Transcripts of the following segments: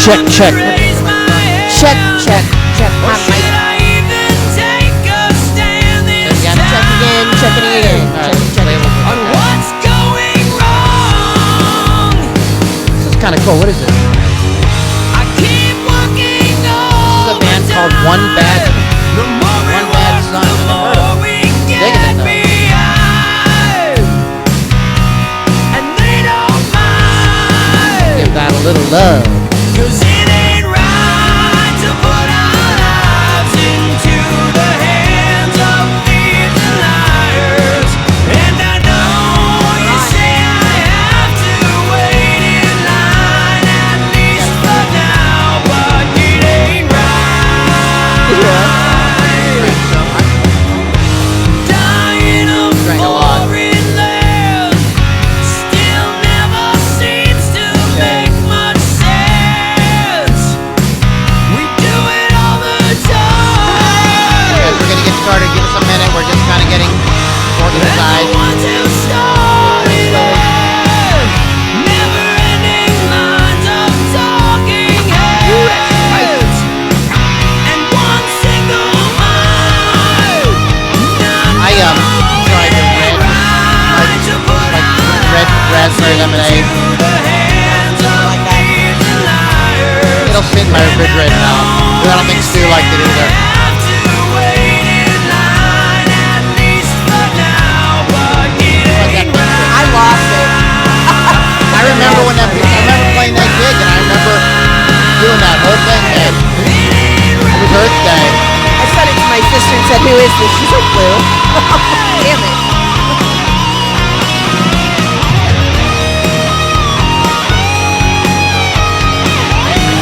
Check. Check. My mic. Check it again. Check. On what's going wrong. This is kind of cool. What is this? I keep walking This is a band called One Bad Son. Digging it though. Give that a little love. 'Cause it ain't right to put our lives into the hands of thieves and liars. And I know you say I have to wait in line at least for now, but it ain't right. Dying of Drank a lot. foreign land still never seems to make much sense. We do it all the time. Okay, we're gonna get started. Give us a minute. We're just kind of getting And the organized. ones who started it, never-ending lines of talking heads, and one single mind. Tried the red raspberry lemonade. It'll sit in my refrigerator now. But I don't think Stu liked it either. I lost it. I remember playing that gig, and I remember doing that whole thing, man. It was Earth Day. I said it to my sister and said, "Who is this?" She's like, "Blue." Damn it.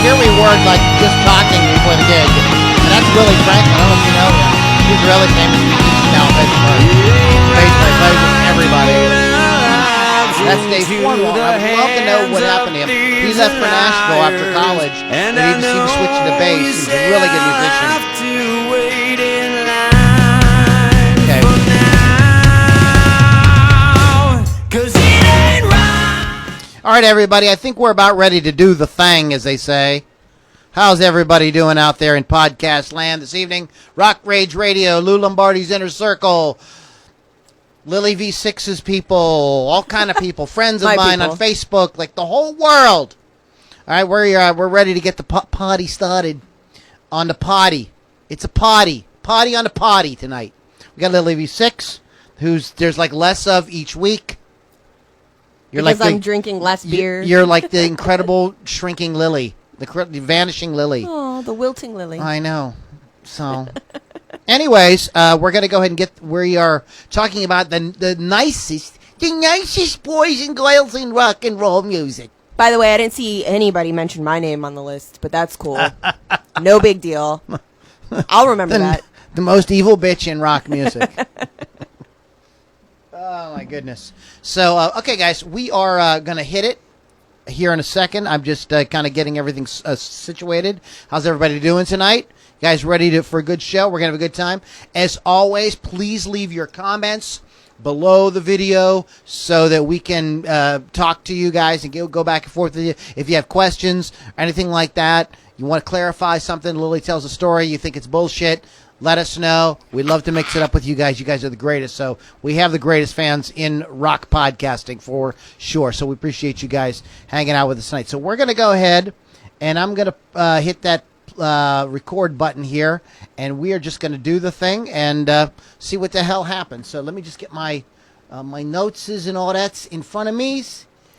Here we were, like, just talking before the gig. And that's Willie Franklin. I don't know if you know him. He's a really famous musician now in Pittsburgh. Plays with everybody. That's Dave Cornwall. I would love to know what happened to him. He left for Nashville after college, and he was switching to bass. He's a really good musician. Okay. All right, everybody. I think we're about ready to do the thing, as they say. How's everybody doing out there in podcast land this evening? Rock Rage Radio, Lou Lombardi's Inner Circle, Lily V6's people, all kind of people, friends of mine on Facebook, like the whole world. All right, we're ready to get the potty started on the potty. It's a potty on the potty tonight. We got Lily V6, there's like less of each week. Because I'm drinking less beer. You're like the incredible shrinking Lily, the vanishing Lily. Oh, the wilting Lily. I know. So, anyways, we're going to go ahead and we are talking about the nicest boys and girls in rock and roll music. By the way, I didn't see anybody mention my name on the list, but that's cool. No big deal. I'll remember that. The most evil bitch in rock music. Oh, my goodness. So, okay, guys, we are going to hit it here in a second. I'm just kind of getting everything situated. How's everybody doing tonight? You guys ready for a good show? We're going to have a good time. As always, please leave your comments below the video so that we can talk to you guys and go back and forth with you. If you have questions or anything like that, you want to clarify something, Lily tells a story, you think it's bullshit, let us know. We'd love to mix it up with you guys. You guys are the greatest. So we have the greatest fans in rock podcasting for sure. So we appreciate you guys hanging out with us tonight. So we're going to go ahead and I'm going to hit that record button here, and we are just going to do the thing and see what the hell happens. So let me just get my my notes and all that's in front of me.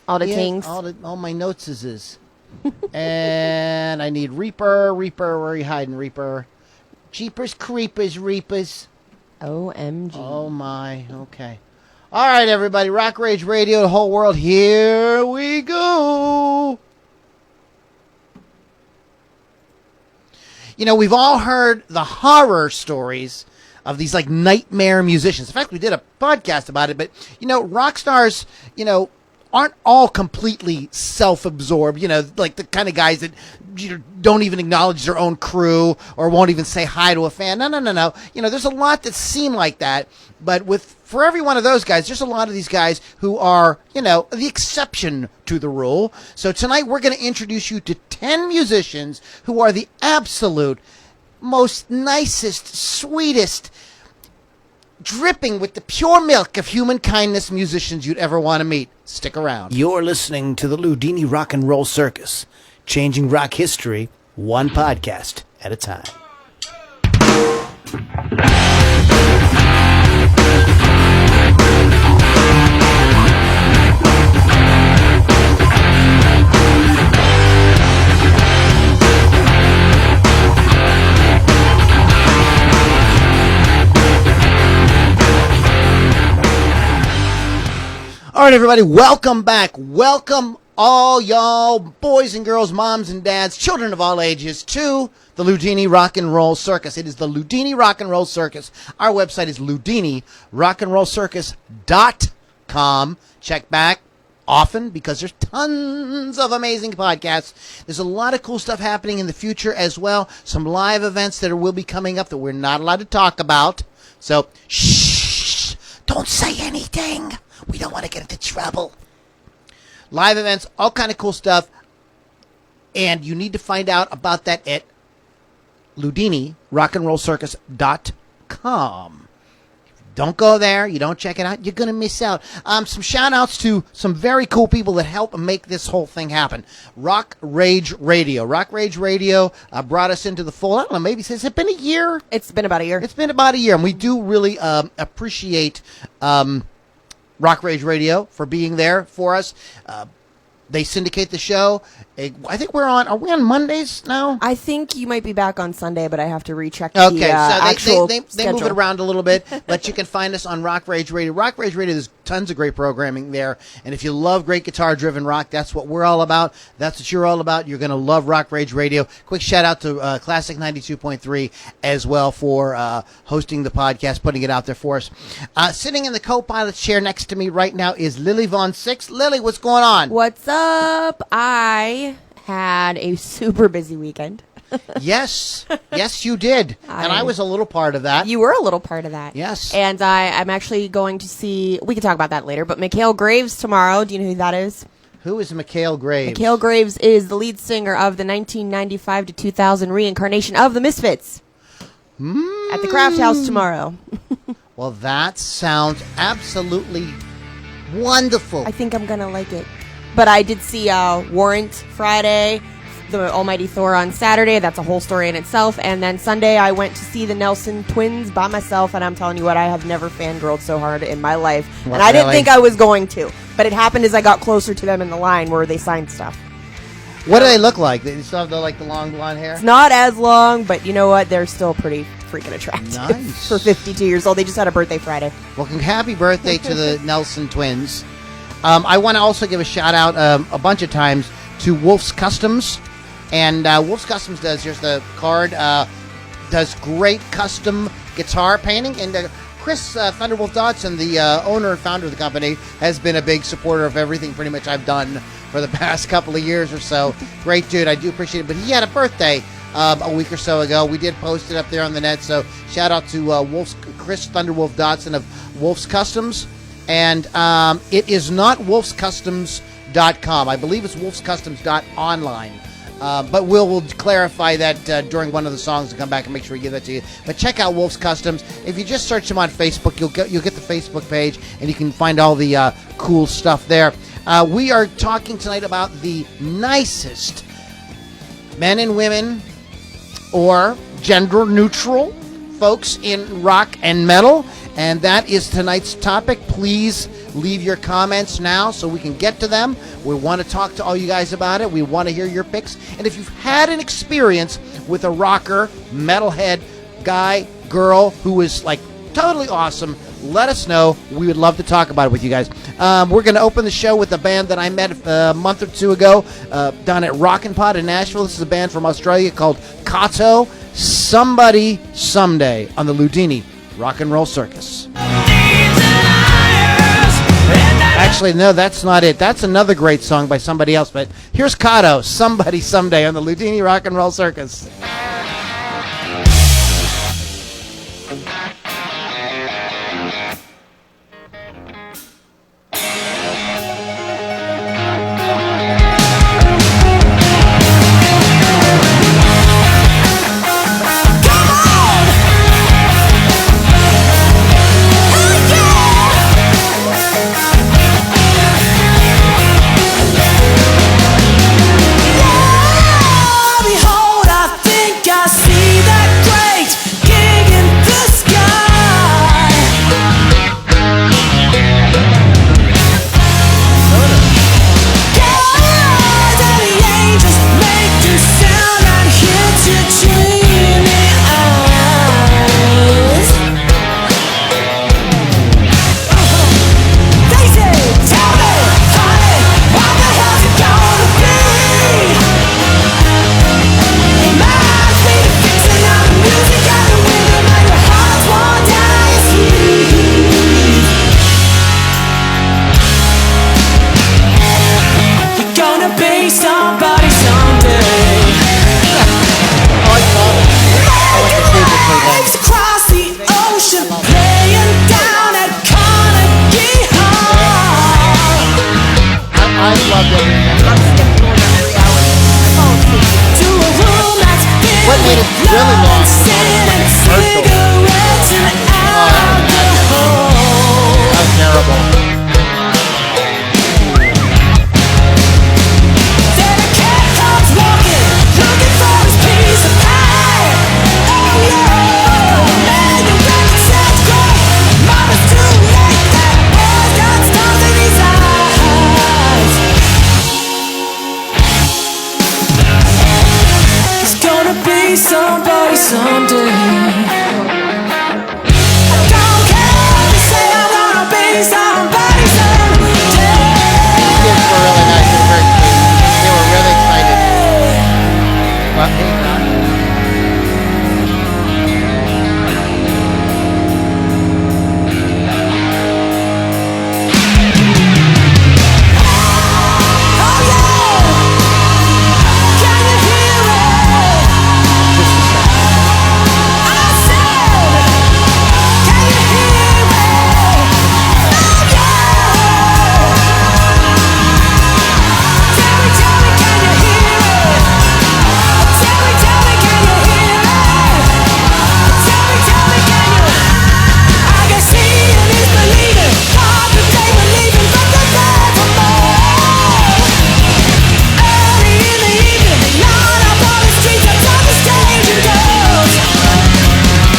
All the things. All my notes is. And I need Reaper. Where are you hiding, Reaper? Jeepers Creepers Reapers. OMG. Oh my. Okay. All right, everybody. Rock Rage Radio, the whole world. Here we go. You know, we've all heard the horror stories of these, like, nightmare musicians. In fact, we did a podcast about it. But, you know, rock stars, you know, aren't all completely self-absorbed, like the kind of guys that don't even acknowledge their own crew or won't even say hi to a fan. No. There's a lot that seem like that, but for every one of those guys, there's a lot of these guys who are, the exception to the rule. So tonight we're going to introduce you to 10 musicians who are the absolute most nicest, sweetest, dripping with the pure milk of human kindness musicians you'd ever want to meet. Stick around. You're listening to the Ludini Rock and Roll Circus, changing rock history one podcast at a time. All right, everybody, welcome back. Welcome all y'all, boys and girls, moms and dads, children of all ages, to the Ludini Rock and Roll Circus. It is the Ludini Rock and Roll Circus. Our website is ludinirockandrollcircus.com. Check back often because there's tons of amazing podcasts. There's a lot of cool stuff happening in the future as well. Some live events that will be coming up that we're not allowed to talk about. So, shh, don't say anything. We don't want to get into trouble. Live events, all kind of cool stuff. And you need to find out about that at ludinirockandrollcircus.com. Don't go there. You don't check it out. You're going to miss out. Some shout outs to some very cool people that help make this whole thing happen. Rock Rage Radio. Rock Rage Radio brought us into the fold. I don't know, maybe has it been a year? It's been about a year. It's been about a year. And we do really appreciate Rock Rage Radio for being there for us. They syndicate the show. I think are we on Mondays now? I think you might be back on Sunday, but I have to recheck Okay, the actual they schedule. move it around a little bit, but you can find us on Rock Rage Radio. Rock Rage Radio, there's tons of great programming there, and if you love great guitar-driven rock, that's what we're all about. That's what you're all about. You're going to love Rock Rage Radio. Quick shout-out to Classic 92.3 as well for hosting the podcast, putting it out there for us. Sitting in the co-pilot chair next to me right now is Lily Von Six. Lily, what's going on? What's up? I had a super busy weekend. Yes, you did. And I was a little part of that. You were a little part of that. Yes. And I'm actually going to see, we can talk about that later, but Mikhail Graves tomorrow. Do you know who that is? Who is Mikhail Graves? Mikhail Graves is the lead singer of the 1995 to 2000 reincarnation of the Misfits. At the Craft House tomorrow. Well, that sounds absolutely wonderful. I think I'm going to like it. But I did see Warrant Friday, the Almighty Thor on Saturday. That's a whole story in itself. And then Sunday, I went to see the Nelson Twins by myself. And I'm telling you what, I have never fangirled so hard in my life. What, and I didn't really? think I was going to. But it happened as I got closer to them in the line where they signed stuff. What do they look like? They still have the long blonde hair? It's not as long, but you know what? They're still pretty freaking attractive. Nice. For 52 years old. They just had a birthday Friday. Well, happy birthday to the Nelson Twins. I want to also give a shout out a bunch of times to Wolf's Customs. And Wolf's Customs does, here's the card, does great custom guitar painting. And Chris Thunderwolf Dodson, the owner and founder of the company, has been a big supporter of everything pretty much I've done for the past couple of years or so. Great dude, I do appreciate it. But he had a birthday a week or so ago. We did post it up there on the net. So shout out to Chris Thunderwolf Dodson of Wolf's Customs. And it is not wolfscustoms.com. I believe it's wolfscustoms.online. But we'll clarify that during one of the songs and come back and make sure we give that to you. But check out Wolf's Customs. If you just search them on Facebook, you'll get the Facebook page, and you can find all the cool stuff there. We are talking tonight about the nicest men and women or gender-neutral folks in rock and metal. And that is tonight's topic. Please leave your comments now so we can get to them. We want to talk to all you guys about it. We want to hear your picks. And if you've had an experience with a rocker, metalhead, guy, girl who is like totally awesome, let us know. We would love to talk about it with you guys. We're going to open the show with a band that I met a month or two ago down at Rockin' Pod in Nashville. This is a band from Australia called Kato. Somebody Someday on the Ludini Rock and Roll Circus. Back Actually, no, that's not it. That's another great song by somebody else. But here's Kato, Somebody Someday on the Ludini Rock and Roll Circus. Behold, I think I see that great king in the sky. Gods and the angels make you sound and hit your dreamy eyes. They say, tell me, honey, what the hell's it gonna be? Reminds me of fixing up the music and the rhythm and your heart's worn down your sleeve. You're gonna be somebody someday. Waves across the ocean, laying down at Carnegie Hall. I loved it. I'm skipping more than 3 hours. I fall asleep. To a room that's filled What made it with really love long and was sin and commercial. cigarettes and alcohol. That's terrible. Then a cat comes walking, looking for his piece of pie. Oh yeah, man, your record sounds great. Mama's too late, that boy's got stars in his eyes. He's gonna be somebody someday. I don't care if you say I'm gonna be somebody someday. Kids were really nice. They were very sweet. They were really excited. Well, hey, Oh yeah, can you hear it? I said, can you hear it? Oh yeah. Tell me, can you hear it? Tell me, can you hear it? Tell me, can you? I can see it is believing, hard to take believing, but the bad for more. Early in the evening, they line up on the streets outside the stadium doors.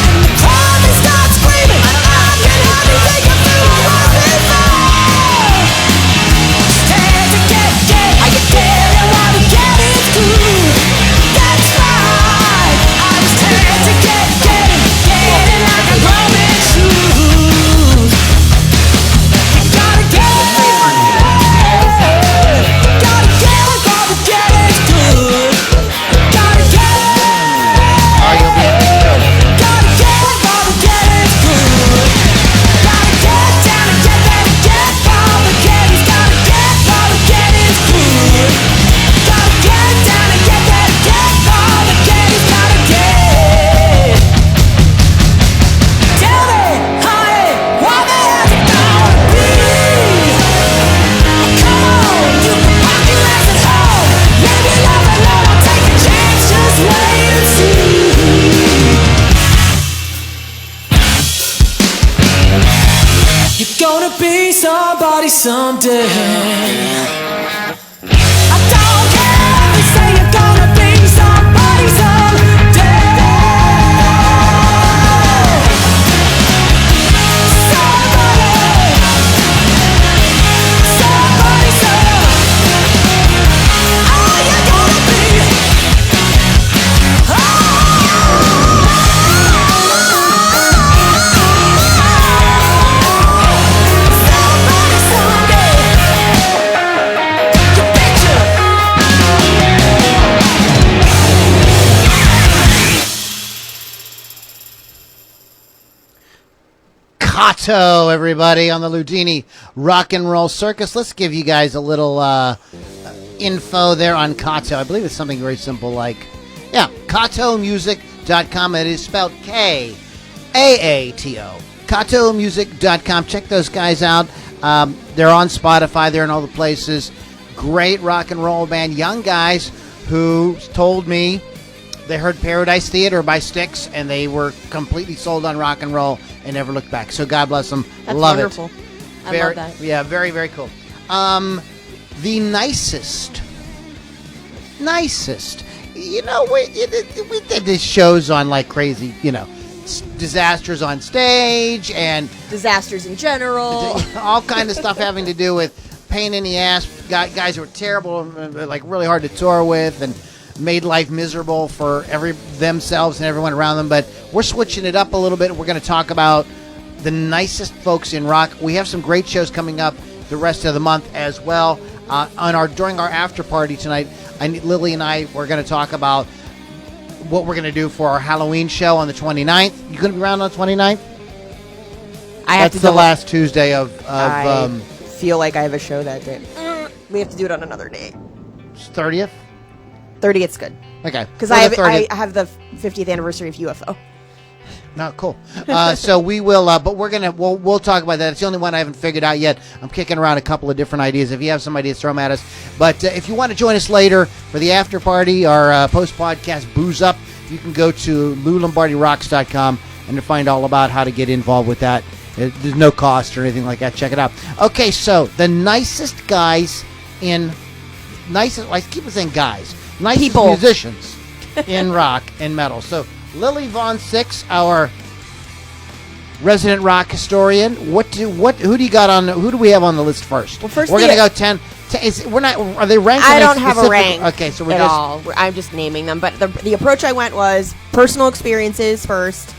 The crowd they start screaming, I can hardly think of who I was before. Stand to get, I can tell you what to get is good. That's right, I was stand to get like a Roman shoes. You gotta get while the get is good. Gotta get oh, you'll be at the show. Gotta get while the get is good. Gotta get down and get while the get is. Gotta get while the get is good. Gotta get down and get while the get is. Gotta get. Tell me, honey, what the hell's it gonna be? Come on, you can park your ass at home. Leave your love alone, I'll take a chance, just wait and see. You're gonna be somebody someday. I don't care if you say you're gonna be somebody someday. Somebody someday. Oh, you're gonna be. Somebody someday. Kato, everybody, on the Ludini Rock and Roll Circus. Let's give you guys a little info there on Kato. I believe it's something very simple like, KatoMusic.com. It is spelled K-A-A-T-O. KatoMusic.com. Check those guys out. They're on Spotify. They're in all the places. Great rock and roll band. Young guys who told me they heard Paradise Theater by Styx, and they were completely sold on rock and roll and never looked back. So God bless them. That's love wonderful. it. I love that. Yeah, very, very cool. The Nicest. You know, we did these shows on like crazy, disasters on stage and Disasters in general. all kind of stuff having to do with pain in the ass, guys who were terrible, like really hard to tour with, and made life miserable for themselves and everyone around them. But we're switching it up a little bit. We're going to talk about the nicest folks in rock. We have some great shows coming up the rest of the month as well. During our after party tonight, Lily and I were going to talk about what we're going to do for our Halloween show on the 29th. You going to be around on the 29th? That's the last Tuesday of I feel like I have a show that day. We have to do it on another day. 30th? 30th's good. Okay. Because I have the 50th anniversary of UFO. No, cool. So we will, but we'll talk about that. It's the only one I haven't figured out yet. I'm kicking around a couple of different ideas. If you have some ideas, throw them at us. But if you want to join us later for the after party, our post-podcast Booze Up, you can go to LouLombardiRocks.com and to find all about how to get involved with that. There's no cost or anything like that. Check it out. Okay, so the nicest guys I keep saying guys. Nicest people. Musicians in rock and metal. So Lily Von Six, our resident rock historian. Who do you got on? Who do we have on the list first? Well, first we're gonna go 10. Are they ranked? I don't have a rank. Okay, so I'm just naming them. But the approach I went was personal experiences first,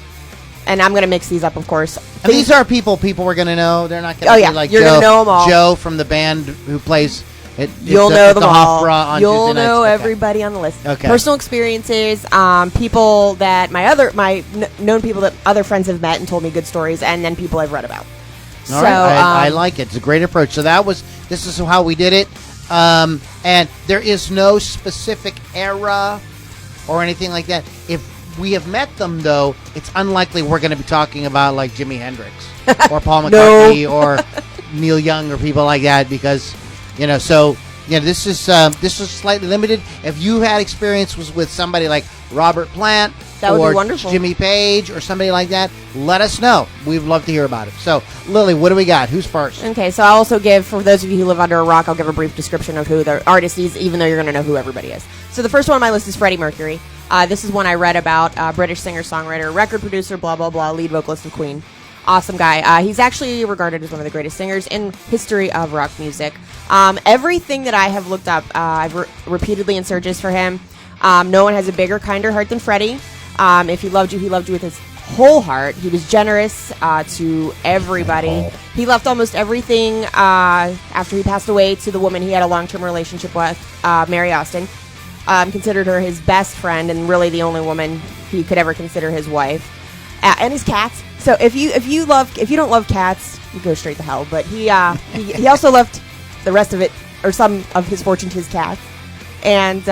and I'm gonna mix these up, of course. And these are people we're gonna know. They're not gonna be like you're gonna know them all. Joe from the band who plays. You'll know them all. You'll Tuesday know nights. everybody on the list. Okay. Personal experiences, people that known people that other friends have met and told me good stories, and then people I've read about. All right. I like it. It's a great approach. So this is how we did it. And there is no specific era or anything like that. If we have met them, though, it's unlikely we're going to be talking about like Jimi Hendrix or Paul McCartney or Neil Young or people like that because. This is slightly limited. If you had experience with somebody like Robert Plant that would or be wonderful. Jimmy Page or somebody like that, let us know. We'd love to hear about it. So, Lily, what do we got? Who's first? Okay, so I'll also give, for those of you who live under a rock, I'll give a brief description of who the artist is, even though you're going to know who everybody is. So the first one on my list is Freddie Mercury. This is one I read about, British singer-songwriter, record producer, blah, blah, blah, lead vocalist of Queen. Awesome guy. He's actually regarded as one of the greatest singers in history of rock music. Everything that I have looked up, I've repeatedly in searches for him. No one has a bigger, kinder heart than Freddie. If he loved you with his whole heart. He was generous to everybody. He left almost everything after he passed away to the woman he had a long-term relationship with, Mary Austin. Considered her his best friend and really the only woman he could ever consider his wife. And his cats. So if you don't love cats, you go straight to hell. But he also left the rest of it, or some of his fortune, to his cats. And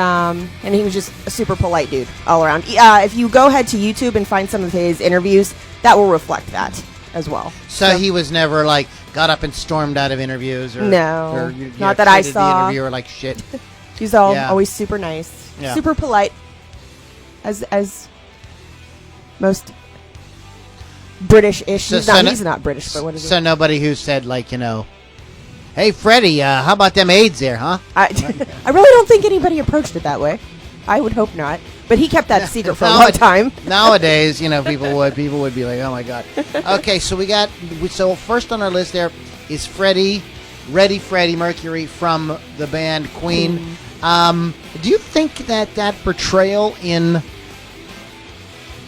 he was just a super polite dude all around. If you go ahead to YouTube and find some of his interviews, that will reflect that as well. So he was never like got up and stormed out of interviews, or no, or, not that I treated saw. The interviewer like shit. He's always super nice, super polite, as most British-ish. He's not British, but what is it? So nobody who said like, hey Freddie, how about them AIDS there, huh? I really don't think anybody approached it that way. I would hope not. But he kept that secret for a long time. Nowadays, people would be like, oh my god. Okay, so first on our list there is Freddie Mercury from the band Queen. Do you think that portrayal in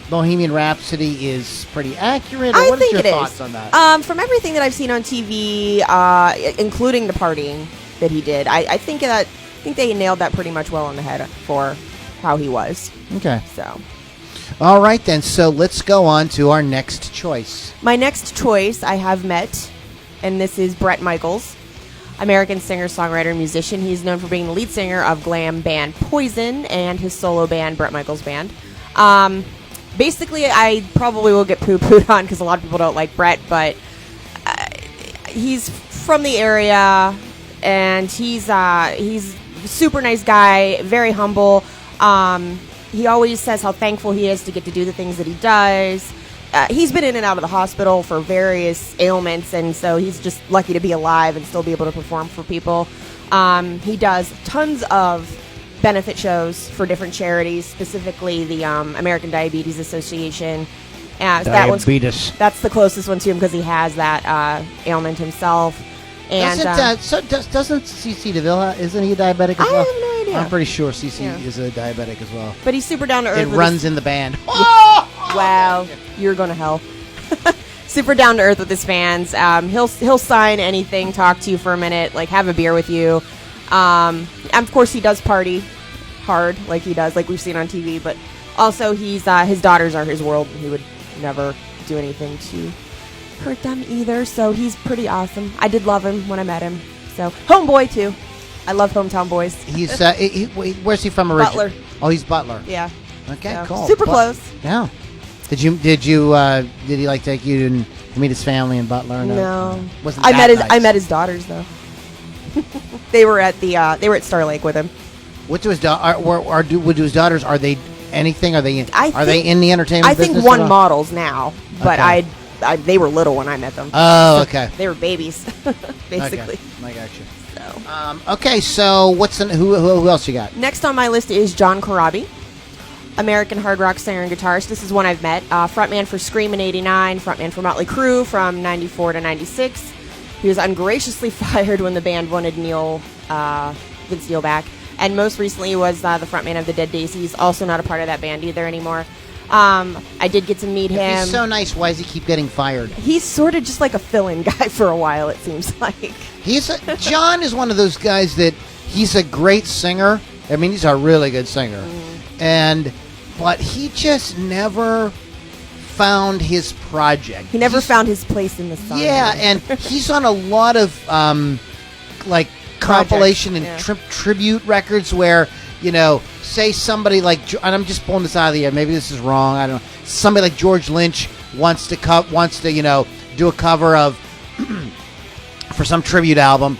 Bohemian Rhapsody is pretty accurate? Or what are your thoughts on that? From everything that I've seen on TV, including the partying that he did, I think they nailed that pretty much well on the head for how he was. Okay. So. All right, then. So let's go on to our next choice. My next choice I have met, and this is Bret Michaels, American singer, songwriter, and musician. He's known for being the lead singer of glam band Poison and his solo band, Bret Michaels Band. Basically, I probably will get poo-pooed on because a lot of people don't like Bret, but he's from the area, and he's a super nice guy, very humble. He always says how thankful he is to get to do the things that he does. He's been in and out of the hospital for various ailments, and so he's just lucky to be alive and still be able to perform for people. He does tons of benefit shows for different charities, specifically the American Diabetes Association. Diabetes. That's the closest one to him because he has that ailment himself. And doesn't CC DeVille, isn't he diabetic as I well? have no idea. I'm pretty sure CC Yeah. is a diabetic as well. But he's super down to earth. It with runs his- in the band. Wow, you're going to hell. Super down to earth with his fans. He'll sign anything, talk to you for a minute, like have a beer with you. And of course, he does party hard, like he does, like we've seen on TV. But also, his daughters are his world, and he would never do anything to hurt them either. So he's pretty awesome. I did love him when I met him. So homeboy too. I love hometown boys. He's where's he from originally? Butler. Oh, he's Butler. Yeah. Okay, So, cool. super close. Yeah. Did he like take you to meet his family in Butler? No. Wasn't I that met his nice? I met his daughters though. they were at Star Lake with him. What do his his daughters? Are they anything? Are they in the entertainment? I think business one at all? models now, but Okay. they were little when I met them. Oh, okay. They were babies, basically. Okay. I got you. So. Okay, so who else you got? Next on my list is John Corabi, American hard rock singer and guitarist. This is one I've met. Frontman for Scream in '89, frontman for Motley Crue from '94 to '96. He was ungraciously fired when the band wanted Vince Neil back. And most recently he was the frontman of the Dead Daisies, also not a part of that band either anymore. I did get to meet him. If he's so nice, why does he keep getting fired? He's sort of just like a fill-in guy for a while, it seems like. John is one of those guys that he's a great singer. I mean, he's a really good singer. But he just never found his project. He never found his place in the sun. Yeah, and he's on a lot of compilation and tribute records where, say somebody like, and I'm just pulling this out of the air, maybe this is wrong, I don't know, somebody like George Lynch wants to do a cover of for some tribute album.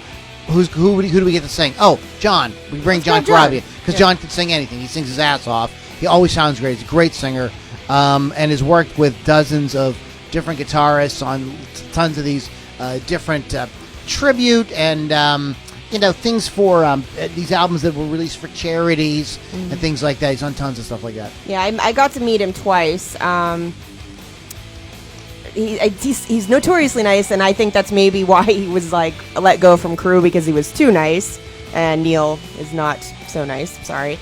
Who do we get to sing? Oh, John. We bring John Corabi because John can sing anything. He sings his ass off. He always sounds great. He's a great singer, and has worked with dozens of different guitarists on tons of these different tribute and things for these albums that were released for charities and things like that. He's on tons of stuff like that. Yeah, I got to meet him twice. He's notoriously nice, and I think that's maybe why he was let go from Crew, because he was too nice, and Neil is not so nice. Sorry.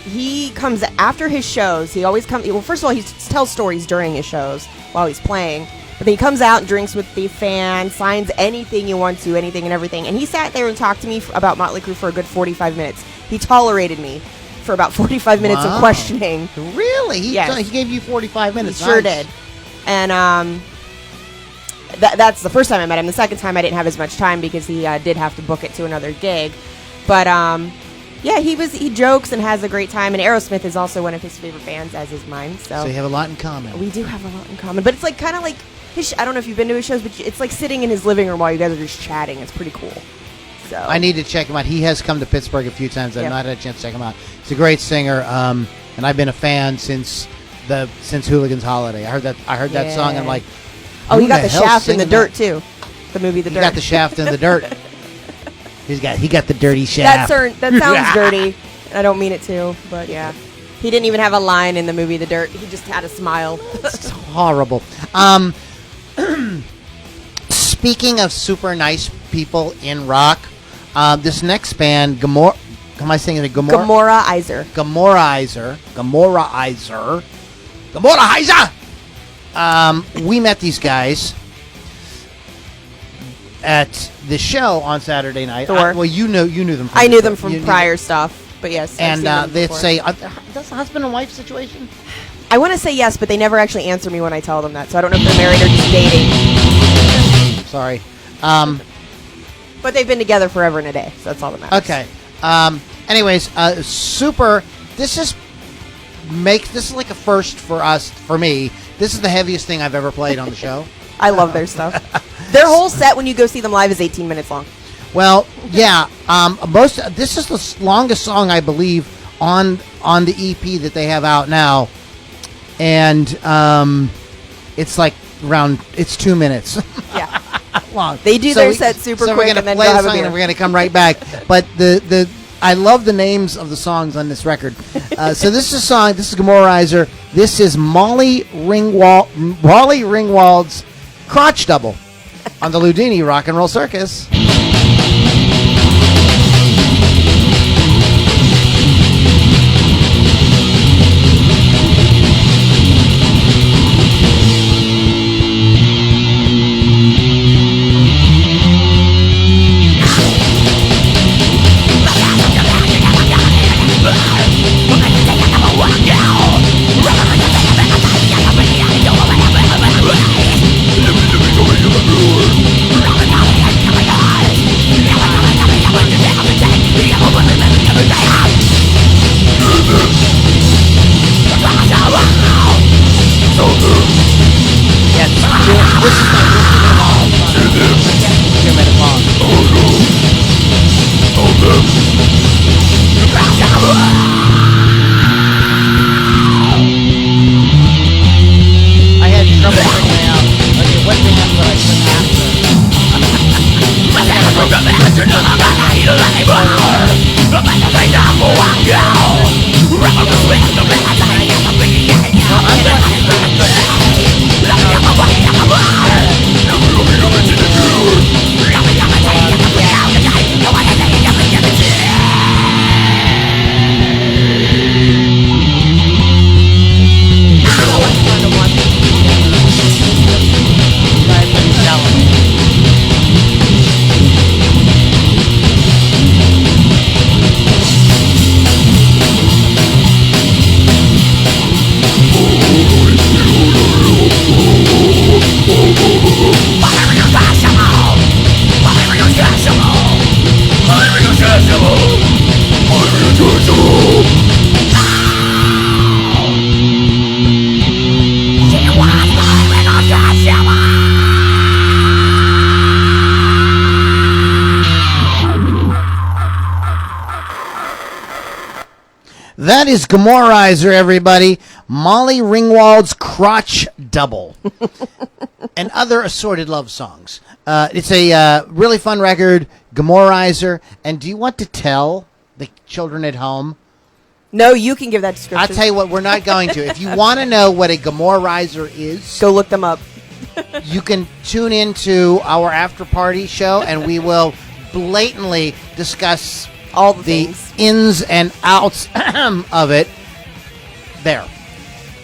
He comes after his shows. He always comes. Well, first of all, he tells stories during his shows while he's playing. But then he comes out and drinks with the fans, signs anything you want to, anything and everything. And he sat there and talked to me about Motley Crue for a good 45 minutes. He tolerated me for about 45 minutes of questioning. Really? Yes. He gave you 45 minutes. He sure did. And that's the first time I met him. The second time I didn't have as much time because he did have to book it to another gig. But he jokes and has a great time. And Aerosmith is also one of his favorite bands, as is mine. So you have a lot in common. We do have a lot in common. But it's kind of like I don't know if you've been to his shows, but it's like sitting in his living room while you guys are just chatting. It's pretty cool. So I need to check him out. He has come to Pittsburgh a few times. I've not had a chance to check him out. He's a great singer, and I've been a fan since Hooligan's Holiday. I heard that song, and I'm like, he got the shaft in the dirt too. The movie The Dirt. He got the shaft in the dirt. He got the dirty shaft. That sounds dirty. I don't mean it to, but yeah. He didn't even have a line in the movie The Dirt. He just had a smile. It's horrible. Speaking of super nice people in rock, this next band, Gomorrah. Am I saying it? Gomorrah Iser. We met these guys at the show on Saturday night. Thor. You knew them. I knew them from prior stuff, but yes. And I've seen them they'd before. say, "That's a husband and wife situation." I want to say yes, but they never actually answer me when I tell them that, so I don't know if they're married or just dating. Sorry. But they've been together forever and a day, so that's all that matters. Okay. Anyways, super. This is like a first for me. This is the heaviest thing I've ever played on the show. I love their stuff. Their whole set, when you go see them live, is 18 minutes long. Well, yeah. This is the longest song, I believe, on the EP that they have out now, and it's like it's 2 minutes. Yeah. Long. They do their set super quick, we're gonna and then play go the have a song beer. and we're gonna come right back. But I love the names of the songs on this record. So this is a song. This is Gomorrizer. This is Molly Ringwald's Crotch Double on the Ludini Rock and Roll Circus. That is Gomorrizer, everybody. Molly Ringwald's Crotch Double. And other assorted love songs. It's a really fun record, Gomorrizer. And do you want to tell the children at home? No, you can give that description. I'll tell you what, we're not going to. If you want to know what a Gomorrizer is, Go look them up. you can tune into our after party show, and we will blatantly discuss All the the things. ins and outs of it there.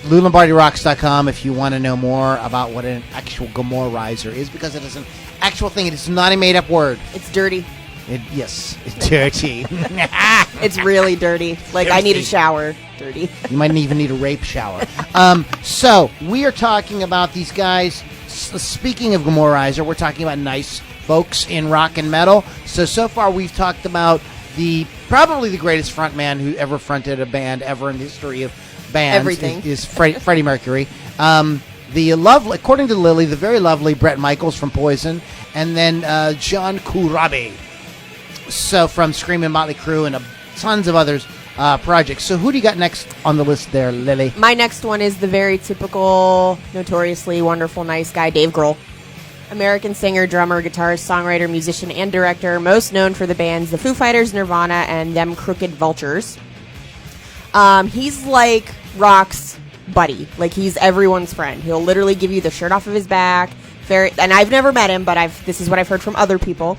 LouLombardiRocks.com if you want to know more about what an actual Gomorrizer is, because it is an actual thing. It is not a made-up word. It's dirty. Yes, it's dirty. It's really dirty. Like, I need a Dirty. shower. Dirty. You might even need a rape shower. So, we are talking about these guys. Speaking of Gomorrizer, we're talking about nice folks in rock and metal. So far we've talked about probably the greatest frontman who ever fronted a band ever in the history of bands. Everything. is Freddie Mercury. According to Lily, the very lovely Bret Michaels from Poison, and then John Corabi. So from Screaming Motley Crue and tons of others projects. So who do you got next on the list there, Lily? My next one is the very typical, notoriously wonderful, nice guy, Dave Grohl. American singer, drummer, guitarist, songwriter, musician, and director, most known for the bands The Foo Fighters, Nirvana, and Them Crooked Vultures. He's like rock's buddy. Like, he's everyone's friend. He'll literally give you the shirt off of his back. And I've never met him, but this is what I've heard from other people.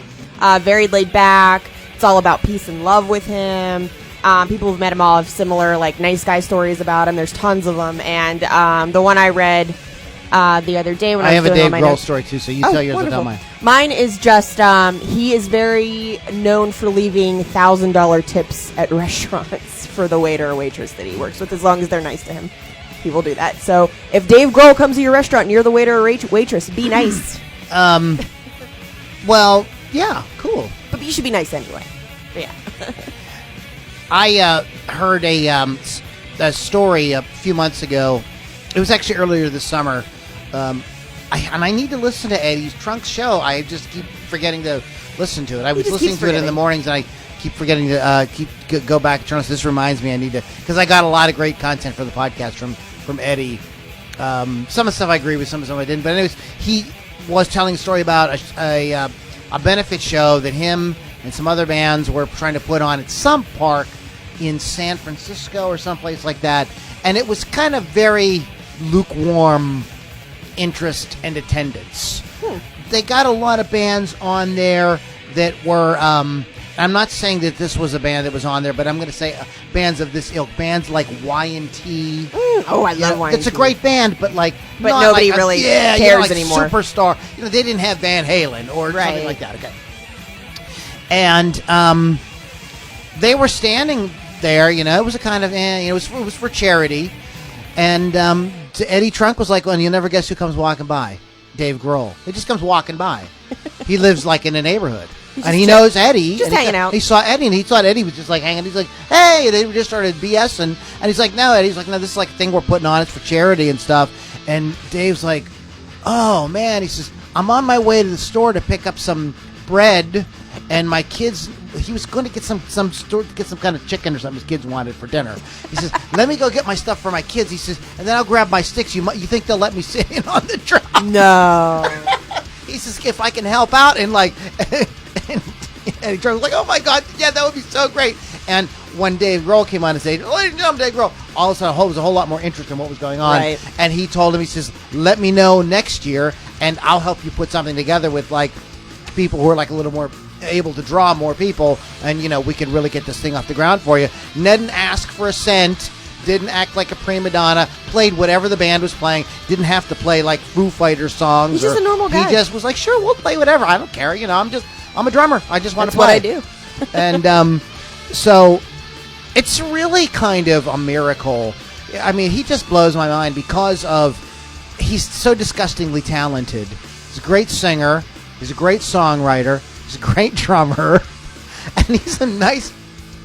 Very laid back. It's all about peace and love with him. People who've met him all have similar, like, nice guy stories about him. There's tons of them. And the one I read the other day when I was have a doing all Dave my Grohl notes. story too, so you tell yours, I'll tell mine. Mine is just he is very known for leaving $1,000 tips at restaurants for the waiter or waitress that he works with, as long as they're nice to him. people do that. So if Dave Grohl comes to your restaurant and you're the waiter or waitress, be nice. Well, yeah, cool. But you should be nice anyway. But yeah. I heard a story a few months ago. It was actually earlier this summer. I need to listen to Eddie's Trunk show. I just keep forgetting to listen to it. I was listening to it in the mornings, and I keep forgetting to go back and turn on. So this reminds me I need to, because I got a lot of great content for the podcast from Eddie. Some of the stuff I agree with, some of the stuff I didn't. But anyways, he was telling a story about a benefit show that him and some other bands were trying to put on at some park in San Francisco or someplace like that. And it was kind of very lukewarm interest and attendance. They got a lot of bands on there that were, I'm not saying that this was a band that was on there, but I'm going to say bands of this ilk. Bands like Y&T. Oh, I love Y&T. It's a great band, but not nobody like really cares like anymore. Superstar. They didn't have Van Halen or something like that. Okay. And they were standing there. It was a kind of, it was for charity. And Eddie Trunk was like, well, you never guess who comes walking by? Dave Grohl. He just comes walking by. He lives like in a neighborhood. And he knows Eddie. Just hanging out. He saw Eddie, and he thought Eddie was just like hanging. He's like, hey, and they just started BS, and he's like, no, Eddie's like, no, this is like a thing we're putting on. It's for charity and stuff. And Dave's like, oh, man. He says, I'm on my way to the store to pick up some bread, and my kids, he was going to get some kind of chicken or something his kids wanted for dinner. He says, let me go get my stuff for my kids. He says, and then I'll grab my sticks. You think they'll let me sit in on the truck? No. He says, if I can help out, and like, and he was like, oh my God, yeah, that would be so great. And when Dave Grohl came on and said, ladies and gentlemen, Dave Grohl, all of a sudden there was a whole lot more interest in what was going on. Right. And he told him, he says, let me know next year, and I'll help you put something together with like people who are like a little more able to draw more people, and we can really get this thing off the ground for you. Didn't ask for a cent, didn't act like a prima donna, played whatever the band was playing, didn't have to play like Foo Fighters songs. He's just a normal guy. He just was like, sure, we'll play whatever, I don't care, I'm a drummer, I just want to play. That's what I do. And so it's really kind of a miracle. I mean, he just blows my mind because of he's so disgustingly talented. He's a great singer, he's a great songwriter, he's a great drummer, and he's a nice guy.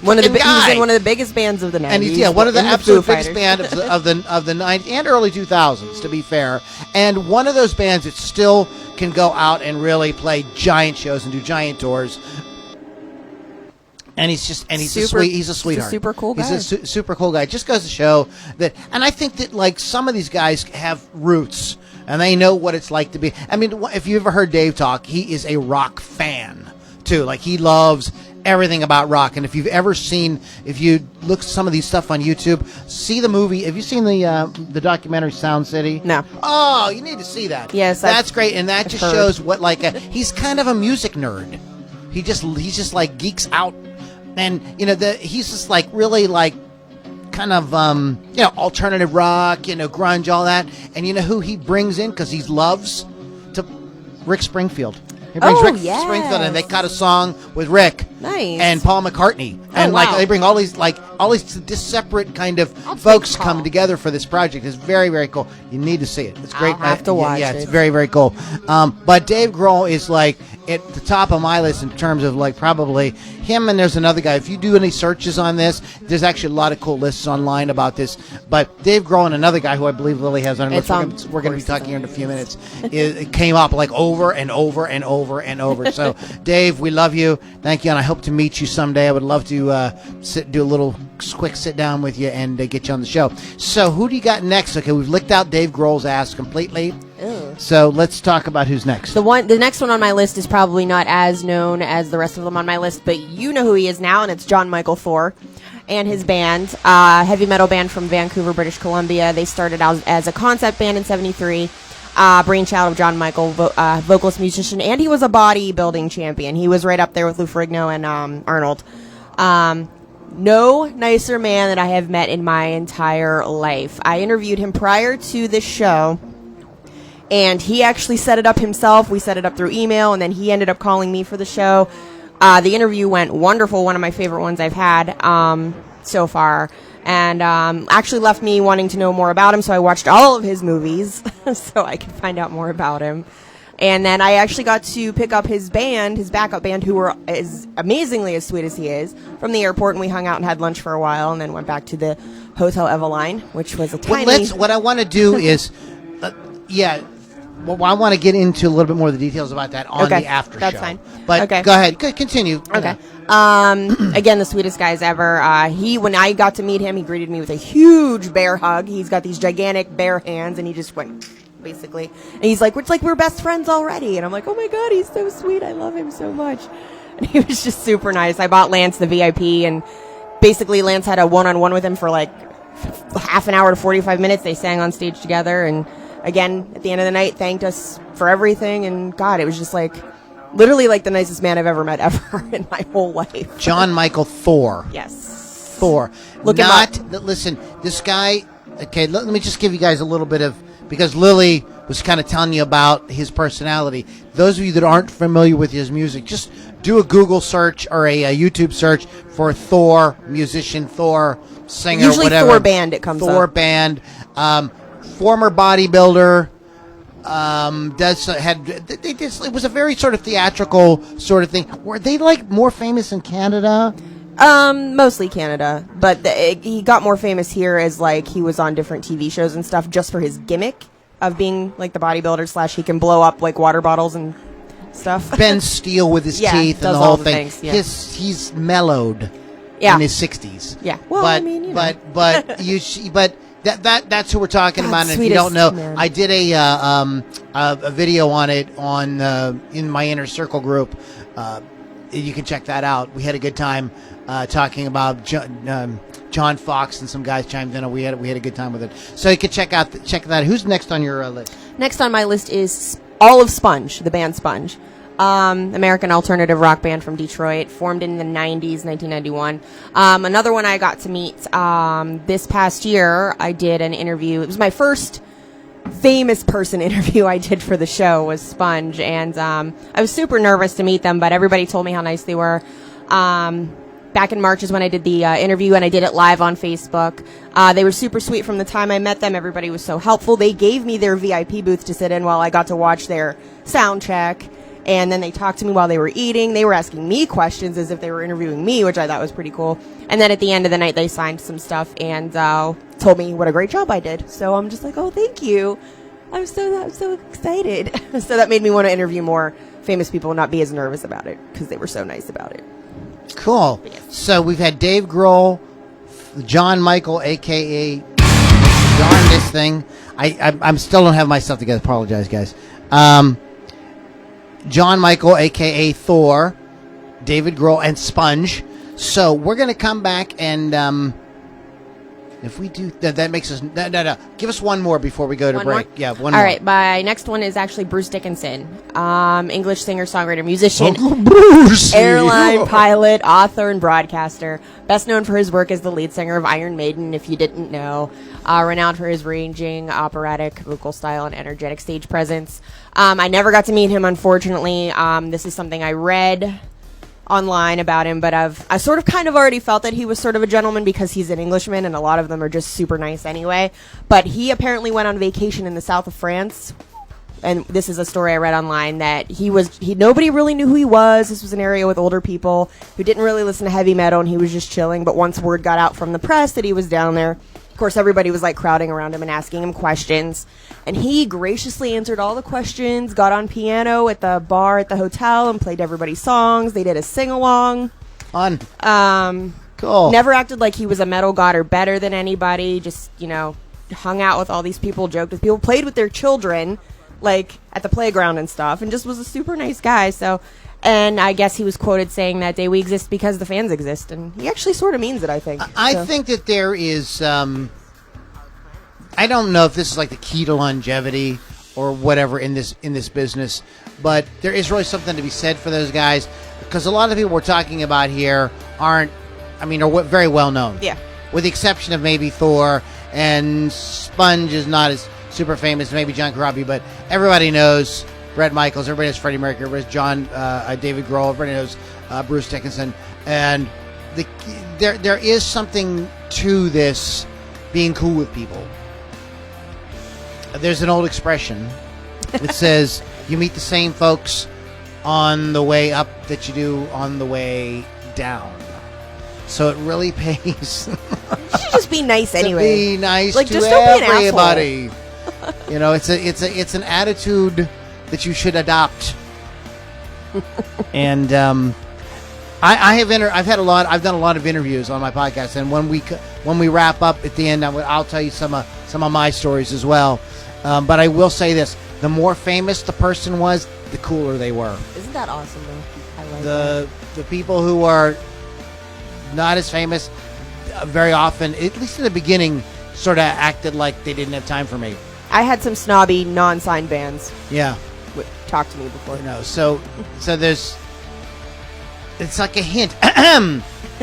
He was in one of the biggest bands of the 90s. And he's one of the absolute biggest band of the 90s and early 2000s, to be fair. And one of those bands that still can go out and really play giant shows and do giant tours. And he's a sweetheart. He's a super cool guy. He's a super cool guy. It just goes to show that, and I think that like some of these guys have roots and they know what it's like to be. I mean, if you ever heard Dave talk, he is a rock fan too. Like he loves everything about rock. And if you look at some of these stuff on YouTube, see the movie. Have you seen the documentary Sound City? No. Oh, you need to see that. Yes, that's great, and that just shows what he's kind of a music nerd. He's just like geeks out, and he's just like really like kind of alternative rock, grunge, all that. And you know who he brings in because he loves to Rick Springfield. He brings Rick Springfield, and they got a song with Rick and Paul McCartney, and they bring all these separate kind of folks come together for this project. It's very, very cool. You need to see it. It's great. I'll have to watch it. Yeah, it's very, very cool. But Dave Grohl is like at the top of my list in terms of like probably him, and there's another guy. If you do any searches on this, there's actually a lot of cool lists online about this. But Dave Grohl and another guy who I believe Lily has on her list, we're going to be talking here in a few minutes, it came up like over and over and over and over. So Dave, we love you. Thank you, and I hope to meet you someday. I would love to do a little quick sit down with you and get you on the show. So who do you got next? Okay, we've licked out Dave Grohl's ass completely. Ew. So let's talk about who's next. The next one on my list is probably not as known as the rest of them on my list, but you know who he is now, and it's John Michael Thor and his band, heavy metal band from Vancouver, British Columbia. They started out as a concept band in '73. Brainchild of John Michael, vocalist, musician, and he was a bodybuilding champion. He was right up there with Lou Ferrigno and Arnold. No nicer man that I have met in my entire life. I interviewed him prior to this show, and he actually set it up himself. We set it up through email, and then he ended up calling me for the show. The interview went wonderful, one of my favorite ones I've had so far. and actually left me wanting to know more about him. So I watched all of his movies so I could find out more about him. And then I actually got to pick up his band, his backup band, who were as amazingly as sweet as he is, from the airport, and we hung out and had lunch for a while, and then went back to the Hotel Eveline, which was a tiny... What I want to do is, well, I want to get into a little bit more of the details about that on the after show. That's fine. But okay. Go ahead. Continue. Okay. Again, the sweetest guys ever. When I got to meet him, he greeted me with a huge bear hug. He's got these gigantic bear hands, and he just went... basically, and he's like, it's like we're best friends already, and I'm like, oh my god, he's so sweet, I love him so much. And he was just super nice. I bought Lance the VIP, and basically Lance had a one-on-one with him for like half an hour to 45 minutes. They sang on stage together, and again at the end of the night thanked us for everything, and god, it was just like literally like the nicest man I've ever met ever in my whole life. John Michael Thor. Yes. Thor. Look him up. up. Listen, this guy, okay, let me just give you guys a little bit of, because Lily was kind of telling you about his personality. Those of you that aren't familiar with his music, just do a Google search or a YouTube search for Thor, musician, Thor, singer, Usually whatever. Thor band, it comes Thor up. band. Former bodybuilder. It was a very sort of theatrical sort of thing. Were they like more famous in Canada? Mostly Canada, but he got more famous here as like he was on different TV shows and stuff just for his gimmick of being like the bodybuilder / he can blow up like water bottles and stuff. Bend steel with his teeth and does the all whole the thing. things, yeah. He's mellowed in his 60s. Yeah. Well, but, I mean, you know. but that's who we're talking about. And if you don't know, man. I did a video on it in my Inner Circle group. You can check that out. We had a good time talking about John Fox and some guys chimed in. We had a good time with it. So you can check that. Who's next on your list? Next on my list is all of Sponge, the band Sponge. American alternative rock band from Detroit, formed in the 90s, 1991. Another one I got to meet this past year. I did an interview. It was my first famous person interview I did for the show was Sponge, and I was super nervous to meet them, but everybody told me how nice they were. Back in March is when I did the interview, and I did it live on Facebook. They were super sweet from the time I met them. Everybody was so helpful. They gave me their VIP booth to sit in while I got to watch their sound check, and then they talked to me while they were eating. They were asking me questions as if they were interviewing me, which I thought was pretty cool. And then at the end of the night, they signed some stuff and told me what a great job I did. So I'm just like, oh, thank you. I'm so excited. So that made me want to interview more famous people and not be as nervous about it because they were so nice about it. Cool. Yes. So we've had Dave Grohl, John Michael, a.k.a. Darn this thing. I still don't have my stuff together. Apologize, guys. John Michael, a.k.a. Thor, David Grohl, and Sponge. So we're going to come back and... if we do that makes us no. Give us one more before we go to One break. more? Yeah, one All more. right, my next one is actually Bruce Dickinson, English singer, songwriter, musician, Bruce, airline pilot, author, and broadcaster. Best known for his work as the lead singer of Iron Maiden, if you didn't know. Renowned for his ranging operatic vocal style and energetic stage presence. I never got to meet him, unfortunately. This is something I read online about him, but I sort of kind of already felt that he was sort of a gentleman because he's an Englishman and a lot of them are just super nice anyway. But he apparently went on vacation in the south of France, and this is a story I read online that nobody really knew who he was. This was an area with older people who didn't really listen to heavy metal, and he was just chilling. But once word got out from the press that he was down there, of course everybody was like crowding around him and asking him questions, and he graciously answered all the questions, got on piano at the bar at the hotel and played everybody's songs. They did a sing-along. Fun. Cool. Never acted like he was a metal god or better than anybody. Just, hung out with all these people, joked with people, played with their children, like at the playground and stuff, and just was a super nice guy. So, and I guess he was quoted saying that day, "We exist because the fans exist," and he actually sort of means it, I think. I think that there is, I don't know if this is like the key to longevity or whatever in this business, but there is really something to be said for those guys, because a lot of the people we're talking about here are very well known. Yeah. With the exception of maybe Thor, and Sponge is not as super famous, maybe John Corabi, but everybody knows Bret Michaels, everybody knows Freddie Mercury, everybody knows David Grohl, everybody knows Bruce Dickinson, and there is something to this being cool with people. There's an old expression that says you meet the same folks on the way up that you do on the way down. So it really pays You should just be nice to anyway. be nice Like, to just don't be an everybody. You know, it's an attitude that you should adopt. And I've done a lot of interviews on my podcast, and when we wrap up at the end, I'll tell you some of my stories as well. But I will say this: the more famous the person was, the cooler they were. Isn't that awesome, though? I like The people who are not as famous, very often, at least in the beginning, sort of acted like they didn't have time for me. I had some snobby, non-signed bands Yeah. talk to me before. You know, so there's, it's like a hint,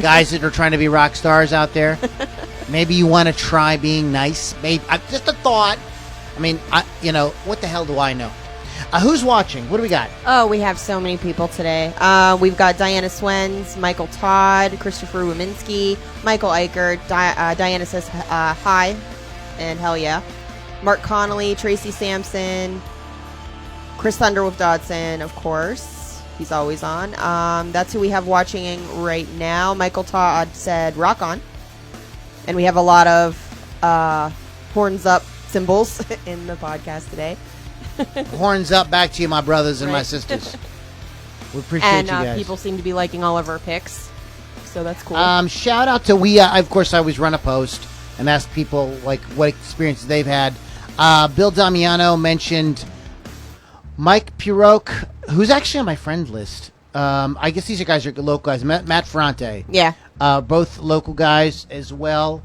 guys that are trying to be rock stars out there. Maybe you want to try being nice. Maybe just a thought. I mean, what the hell do I know? Who's watching? What do we got? Oh, we have so many people today. We've got Diana Swens, Michael Todd, Christopher Wominski, Michael Eichert, Diana says hi and hell yeah. Mark Connolly, Tracy Sampson, Chris Thunderwolf Dodson, of course. He's always on. That's who we have watching right now. Michael Todd said rock on. And we have a lot of horns up symbols in the podcast today. Horns up back to you, my brothers and my Right. sisters. We appreciate And you guys. people seem to be liking all of our picks. So that's cool. Shout out to of course, I always run a post and ask people like what experiences they've had. Bill Damiano mentioned Mike Purock, who's actually on my friend list. I guess these guys are local guys. Matt Ferrante. Yeah. Both local guys as well.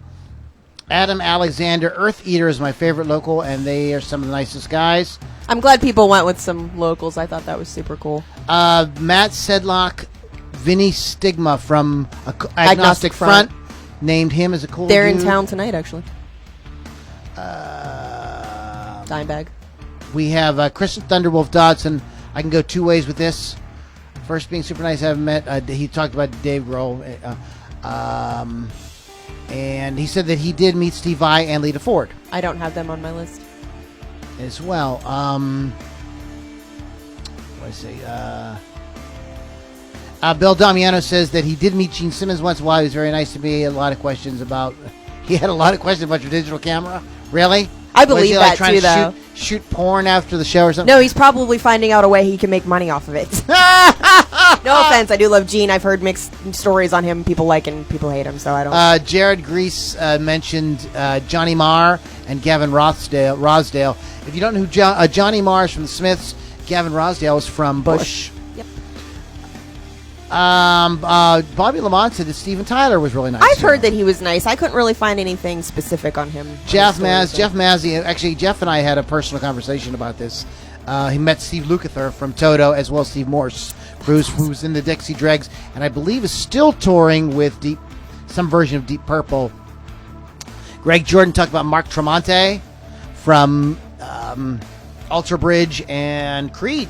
Adam Alexander, Earth Eater is my favorite local, and they are some of the nicest guys. I'm glad people went with some locals. I thought that was super cool. Matt Sedlock, Vinny Stigma from Agnostic Front named him as a cool They're dude. in town tonight, actually. Dimebag. We have Chris Thunderwolf Dodson. I can go two ways with this. First, being super nice. I haven't met. He talked about Dave Grohl. And he said that he did meet Steve Vai and Lita Ford I don't have them on my list. as well. What did I say? Bill Damiano says that he did meet Gene Simmons once in a while. He was very nice to me. He had a lot of questions about your digital camera. Really? I Was believe he, that, trying too, to though. shoot porn after the show or something? No, he's probably finding out a way he can make money off of it. No offense, I do love Gene. I've heard mixed stories on him. People like and people hate him, so I don't. Jared Grease mentioned Johnny Marr and Gavin Rosdale. If you don't know who Johnny Marr is from the Smiths, Gavin Rosdale is from Bush. Yep. Bobby Lamont said that Steven Tyler was really nice. I've heard that he was nice. I couldn't really find anything specific on him. Jeff Mazzi. Actually, Jeff and I had a personal conversation about this. He met Steve Lukather from Toto, as well as Steve Morse, who's in the Dixie Dregs, and I believe is still touring with some version of Deep Purple. Greg Jordan talked about Mark Tremonti from Ultra Bridge and Creed.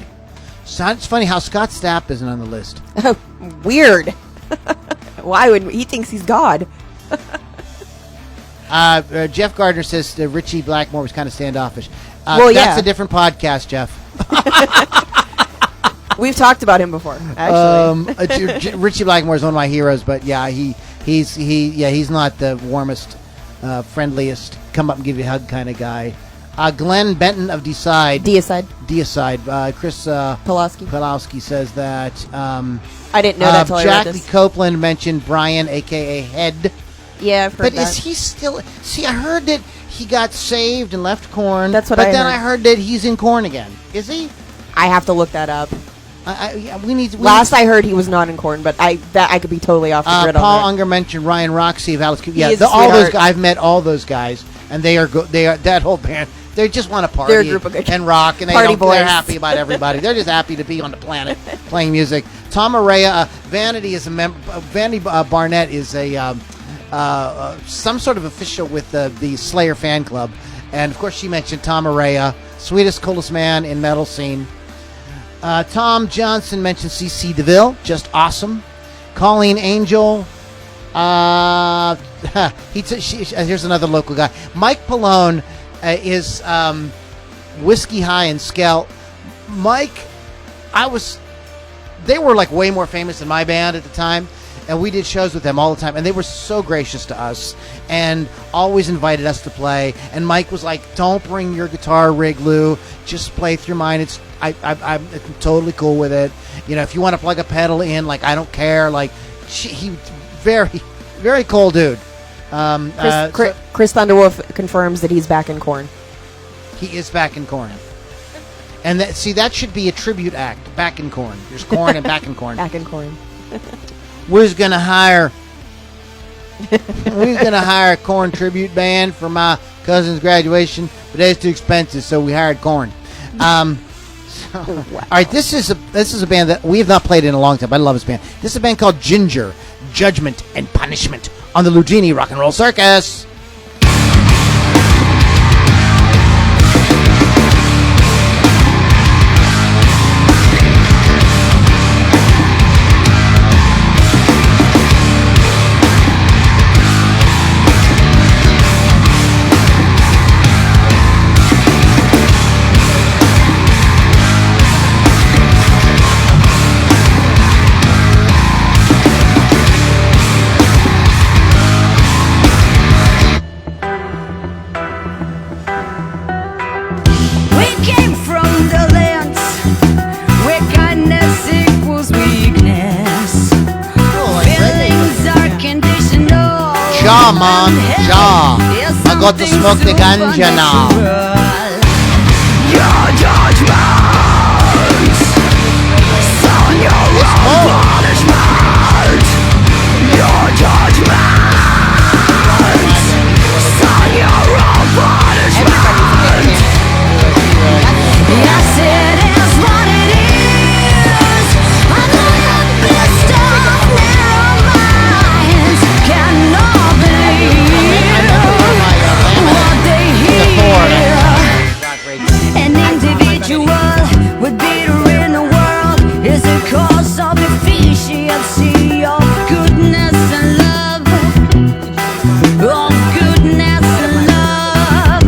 So it's funny how Scott Stapp isn't on the list. Weird. Why would he thinks he's God? Jeff Gardner says that Richie Blackmore was kind of standoffish. Well, yeah. That's a different podcast, Jeff. We've talked about him before, actually. Richie Blackmore is one of my heroes, but yeah, he's not the warmest, friendliest, come up and give you a hug kind of guy. Glenn Benton of Deicide. Chris Pulowski says that. I didn't know that till I read Jackie this. Copeland mentioned Brian, a.k.a. Head. Yeah, I've heard But that. is he still... See, I heard that he got saved and left Korn. That's what But I then heard. I heard that he's in Korn again. Is he? I have to look that up. We need... Last I heard, he was not in Korn, but I could be totally off the grid Paul on that. Unger mentioned Ryan Roxy of Alice Cooper. Yeah, is a all those sweetheart. guys, I've met all those guys, and they are that whole band. They just want to party They're a group of good and rock, and party they're boys. happy about everybody. They're just happy to be on the planet playing music. Tom Araya, Vanity is a member. Vanity Barnett is a some sort of official with the Slayer fan club, and of course she mentioned Tom Araya, sweetest, coolest man in metal scene. Tom Johnson mentioned C.C. DeVille, just awesome. Colleen Angel, Here's another local guy. Mike Pallone is Whiskey High and Scout. Mike, they were like way more famous than my band at the time, and we did shows with them all the time, and they were so gracious to us and always invited us to play. And Mike was like, "Don't bring your guitar rig, Lou. Just play through mine. I'm totally cool with it. You know, if you want to plug a pedal in, like, I don't care." Like, he very, very cool dude. Chris Thunderwolf confirms that he's back in Korn. He is back in Korn. And that should be a tribute act. Back in Korn. There's Korn and back in Korn. Back in Korn. We're gonna hire a Korn tribute band for my cousin's graduation, but that's too expensive, so we hired Korn. Wow. All right, this is a band that we have not played in a long time. I love this band. This is a band called Ginger, Judgment and Punishment on the Lugini Rock and Roll Circus. Man, ja, I got to smoke the ganja now. Your judgment, son, your punishment. Your judgment, son, your punishment. Yes, it is what it is. I know the best of narrow minds cannot what they hear. An individual with bitter in the world is the cause of efficiency of goodness and love. Of goodness and love.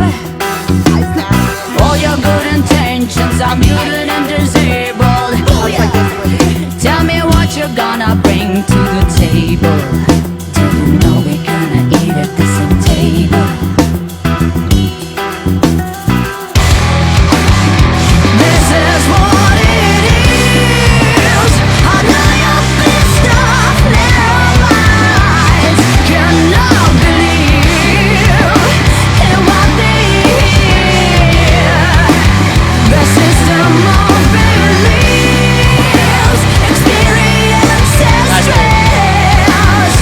All your good intentions are muted and disabled. Tell me what you're gonna bring to the table. Do you know we're gonna eat at the same table? This is what it is. I know your best of narrow minds cannot believe in what they hear. The system of beliefs, experiences, stress.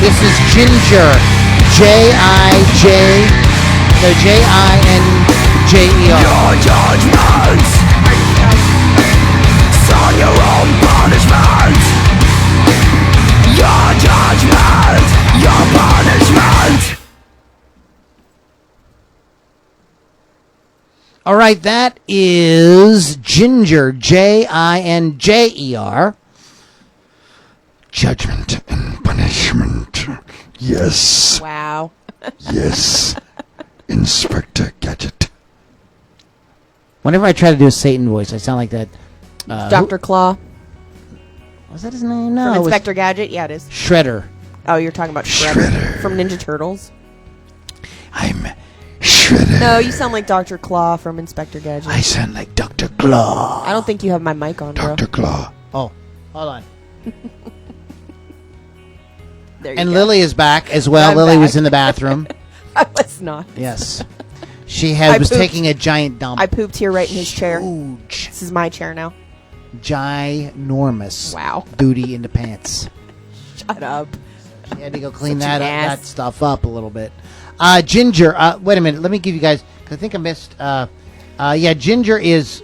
This is Ginger. Jinjer. Your judgment, son your own punishment. Your judgment, your punishment. All right, that is Ginger, Jinjer. Judgment and punishment. Yes. Wow. Yes. Inspector Gadget. Whenever I try to do a Satan voice, I sound like that. Dr. Claw Was that his name? No. from it was Inspector Gadget. Yeah, it is. Shredder. Oh, you're talking about Shredder from Ninja Turtles. I'm Shredder. No, you sound like Dr. Claw from Inspector Gadget. I sound like Dr. Claw. I don't think you have my mic on, bro. Dr. Claw. Oh, hold on. There you And go. Lily is back as well. I'm Lily back. was in the bathroom. I was not. Yes. She I was pooped. taking a giant dump. I pooped here right in his chair. Huge. This is my chair now. Ginormous. Wow. Booty in the pants. Shut up. She had to go clean Such that an ass. that stuff up a little bit. Ginger. Wait a minute. Let me give you guys. 'Cause I think I missed. Ginger is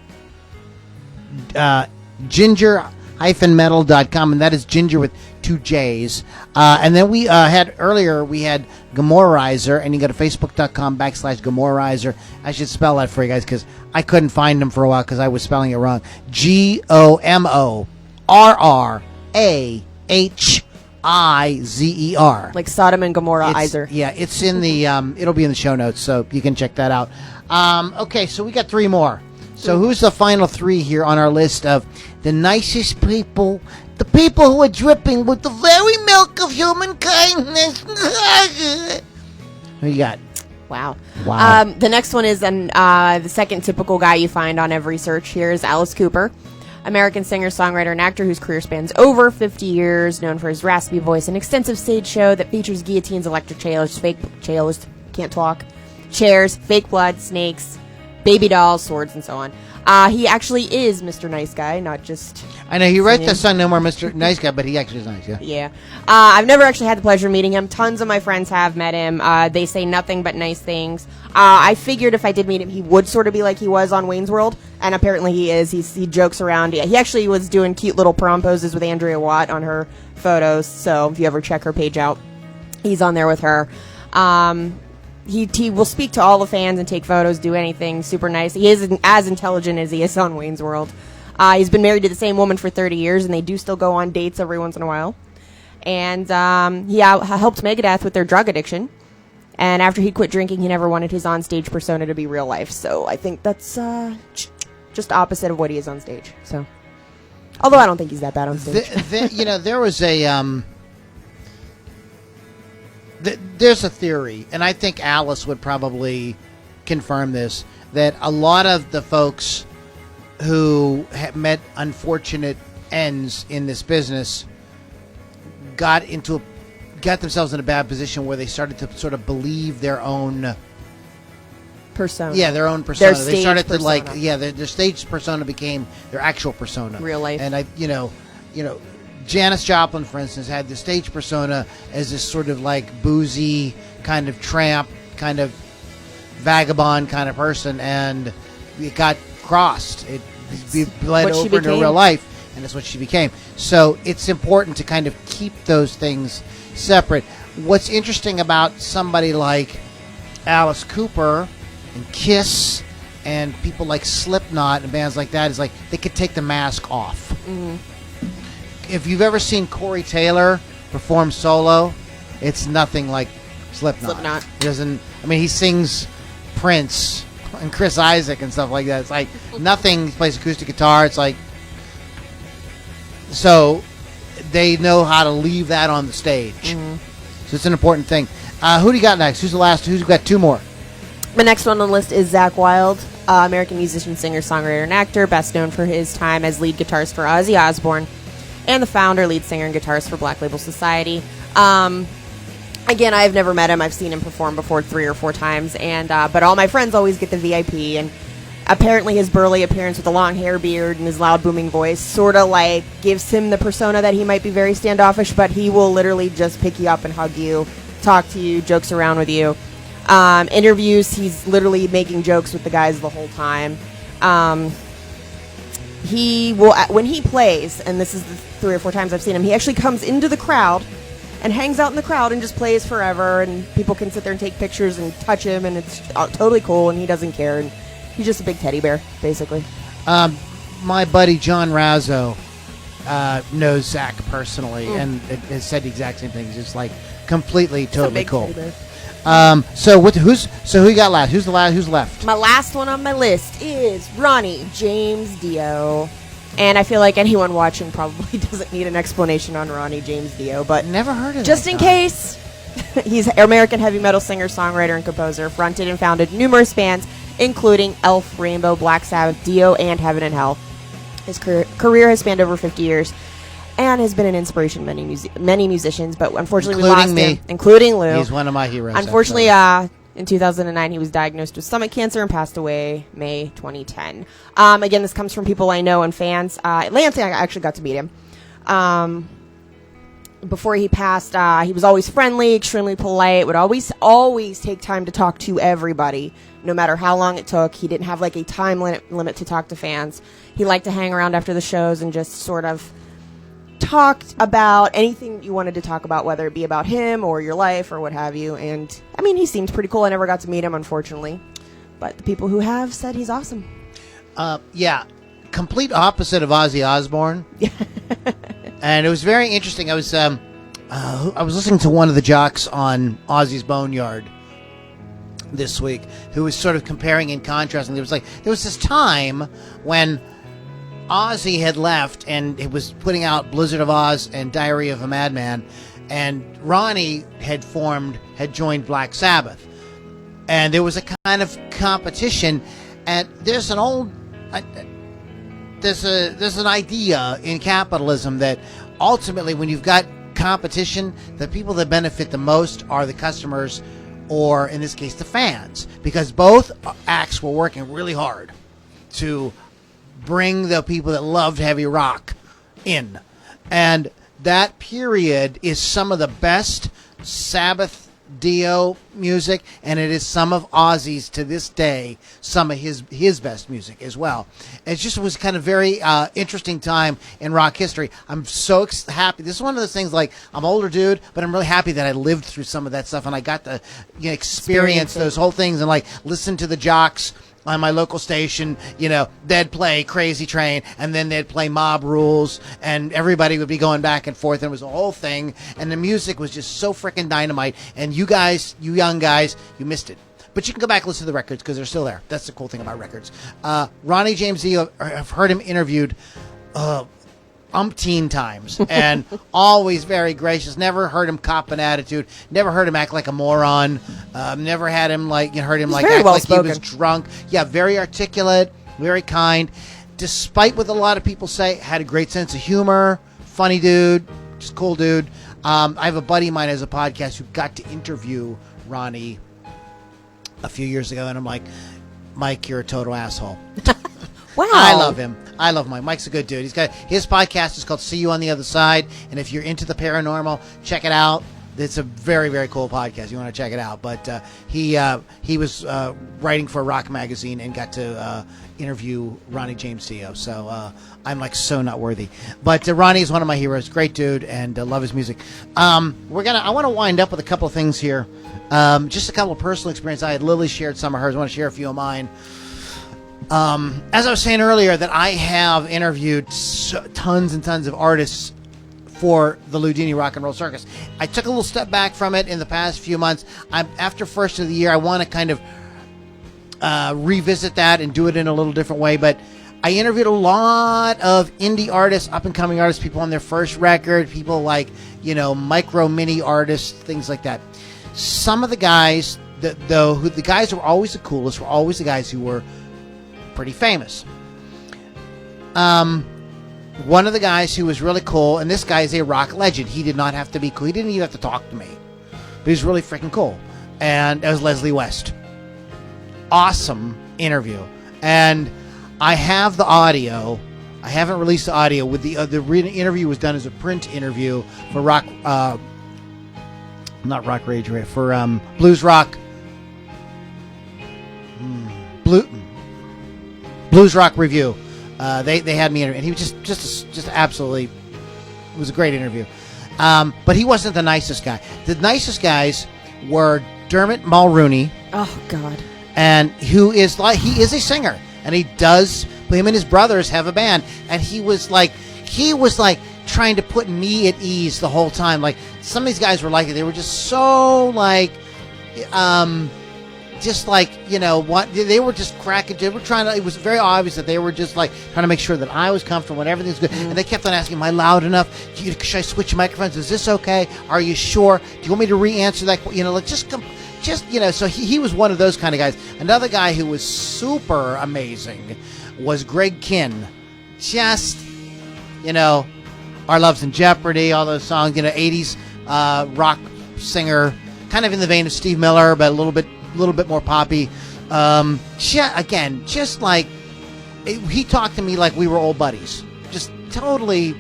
ginger-metal.com, and that is Ginger with 2 J's. And then we had Gomorrizer, and you go to facebook.com/Gomorrizer. I should spell that for you guys because I couldn't find him for a while because I was spelling it wrong. GOMORRAHIZER. Like Sodom and Gomorrah, It's- Izer. Yeah, it's in the. It'll be in the show notes, so you can check that out. Okay, so we got 3 more. So who's the final 3 here on our list of the nicest people, the people who are dripping with the very milk of human kindness? Who you got? Wow. Wow. The next one is the second typical guy you find on every search here is Alice Cooper, American singer, songwriter, and actor whose career spans over 50 years, known for his raspy voice and extensive stage show that features guillotines, electric chairs, chairs, fake blood, snakes, baby dolls, swords, and so on. He actually is Mr. Nice Guy, not just... I know he writes singing. the song No More Mr. Nice Guy, but he actually is nice, yeah. Yeah. I've never actually had the pleasure of meeting him. Tons of my friends have met him. They say nothing but nice things. I figured if I did meet him, he would sort of be like he was on Wayne's World, and apparently he is. He jokes around. He actually was doing cute little prom poses with Andrea Watt on her photos, so if you ever check her page out, he's on there with her. He will speak to all the fans and take photos, do anything. Super nice. He is as intelligent as he is on Wayne's World. He's been married to the same woman for 30 years, and they do still go on dates every once in a while. And he helped Megadeth with their drug addiction. And after he quit drinking, he never wanted his onstage persona to be real life. So I think that's just opposite of what he is on stage. So, although I don't think he's that bad on stage. There was a... there's a theory, and I think Alice would probably confirm this, that a lot of the folks who met unfortunate ends in this business got themselves in a bad position where they started to sort of believe their own Persona. Yeah, their own persona. Their They started stage to like, persona. yeah, their stage persona became their actual persona, Real life. And Janis Joplin, for instance, had the stage persona as this sort of like boozy kind of tramp, kind of vagabond kind of person, and it got crossed. It bled what she over into became. real life, and that's what she became. So it's important to kind of keep those things separate. What's interesting about somebody like Alice Cooper and Kiss and people like Slipknot and bands like that is like they could take the mask off. Mm-hmm. If you've ever seen Corey Taylor perform solo, it's nothing like Slipknot. He doesn't. I mean, he sings Prince and Chris Isaac and stuff like that. It's like nothing. He plays acoustic guitar. It's like so they know how to leave that on the stage. Mm-hmm. So it's an important thing. Who do you got next? Who's the last? Who's got 2 more? The next one on the list is Zakk Wylde, American musician, singer, songwriter, and actor, best known for his time as lead guitarist for Ozzy Osbourne, and the founder, lead singer, and guitarist for Black Label Society. Again, I've never met him. I've seen him perform before 3 or 4 times, and but all my friends always get the VIP. And apparently his burly appearance with the long hair, beard, and his loud booming voice sort of like gives him the persona that he might be very standoffish, but he will literally just pick you up and hug you, talk to you, jokes around with you. Interviews, he's literally making jokes with the guys the whole time. He will, when he plays, and this is the 3 or 4 times I've seen him, he actually comes into the crowd and hangs out in the crowd and just plays forever, and people can sit there and take pictures and touch him, and it's totally cool, and he doesn't care, and he's just a big teddy bear, basically. My buddy John Razzo knows Zach personally, and has said the exact same thing. He's just like completely, totally cool. So who you got last? Who's left? My last one on my list is Ronnie James Dio. And I feel like anyone watching probably doesn't need an explanation on Ronnie James Dio, but Never heard of just that in guy. case, he's an American heavy metal singer, songwriter, and composer, fronted and founded numerous bands, including Elf, Rainbow, Black Sabbath, Dio, and Heaven and Hell. His career has spanned over 50 years and has been an inspiration to many musicians, but unfortunately we lost him, including Lou. He's one of my heroes. Unfortunately, in 2009, he was diagnosed with stomach cancer and passed away May 2010. Again, this comes from people I know and fans. Lance, I actually got to meet him. Before he passed, he was always friendly, extremely polite, would always take time to talk to everybody, no matter how long it took. He didn't have like a time limit to talk to fans. He liked to hang around after the shows and just sort of talked about anything you wanted to talk about, whether it be about him or your life or what have you. And I mean, he seemed pretty cool. I never got to meet him, unfortunately, but the people who have said he's awesome. Yeah, complete opposite of Ozzy Osbourne. And it was very interesting. I was listening to one of the jocks on Ozzy's Boneyard this week, who was sort of comparing and contrasting. There was this time when Ozzy had left and it was putting out Blizzard of Oz and Diary of a Madman, and Ronnie had joined Black Sabbath, and there was a kind of competition. And there's an idea in capitalism that ultimately, when you've got competition, the people that benefit the most are the customers, or in this case, the fans, because both acts were working really hard to bring the people that loved heavy rock in. And that period is some of the best Sabbath, Dio music, and it is some of Ozzy's, to this day, some of his best music as well. It just was kind of very interesting time in rock history. I'm so happy. This is one of those things, like, I'm an older dude, but I'm really happy that I lived through some of that stuff, and I got to experience those whole things and like listen to the jocks on my local station. They'd play Crazy Train, and then they'd play Mob Rules, and everybody would be going back and forth, and it was a whole thing, and the music was just so freaking dynamite, and you young guys, you missed it. But you can go back and listen to the records, because they're still there. That's the cool thing about records. Ronnie James Dio, I've heard him interviewed umpteen times, and always very gracious. Never heard him cop an attitude. Never heard him act like a moron. Never had him heard him like act like he was drunk. Yeah, very articulate, very kind. Despite what a lot of people say, had a great sense of humor. Funny dude, just cool dude. I have a buddy of mine as a podcast who got to interview Ronnie a few years ago, and I'm like, Mike, you're a total asshole. Wow. I love him. I love Mike. Mike's a good dude. His podcast is called See You on the Other Side, and if you're into the paranormal, check it out. It's a very, very cool podcast. You want to check it out. But he was writing for a rock magazine and got to interview Ronnie James Dio. So I'm like so not worthy. But Ronnie is one of my heroes. Great dude, and love his music. I want to wind up with a couple of things here. Just a couple of personal experiences. I had Lily shared some of hers. I want to share a few of mine. As I was saying earlier, that I have interviewed tons and tons of artists for the Ludini Rock and Roll Circus. I took a little step back from it in the past few months. After first of the year, I want to kind of revisit that and do it in a little different way. But I interviewed a lot of indie artists, up-and-coming artists, people on their first record, people like, micro mini artists, things like that. Some of the guys, the guys who were always the coolest were always the guys who were pretty famous. One of the guys who was really cool, and this guy is a rock legend. He did not have to be cool. He didn't even have to talk to me. But he was really freaking cool. And it was Leslie West. Awesome interview. And I have the audio. I haven't released the audio. With the interview was done as a print interview for Rock, not Rock Rage, for Blues Rock, Blues Rock Review. They had me interview, and he was just absolutely. It was a great interview. But he wasn't the nicest guy. The nicest guys were Dermot Mulrooney. Oh God. And he is a singer, and him and his brothers have a band, and he was like trying to put me at ease the whole time. Like, some of these guys were like, they were just so like, just like, what they were just cracking. They were trying to. It was very obvious that they were just like trying to make sure that I was comfortable and everything's good. And they kept on asking, "Am I loud enough? Should I switch microphones? Is this okay? Are you sure? Do you want me to re-answer that? Like So he was one of those kind of guys. Another guy who was super amazing was Greg Kinn. Just, Our Love's in Jeopardy, all those songs. 80s rock singer, kind of in the vein of Steve Miller, but a little bit more poppy. Again, just like he talked to me like we were old buddies. Just totally,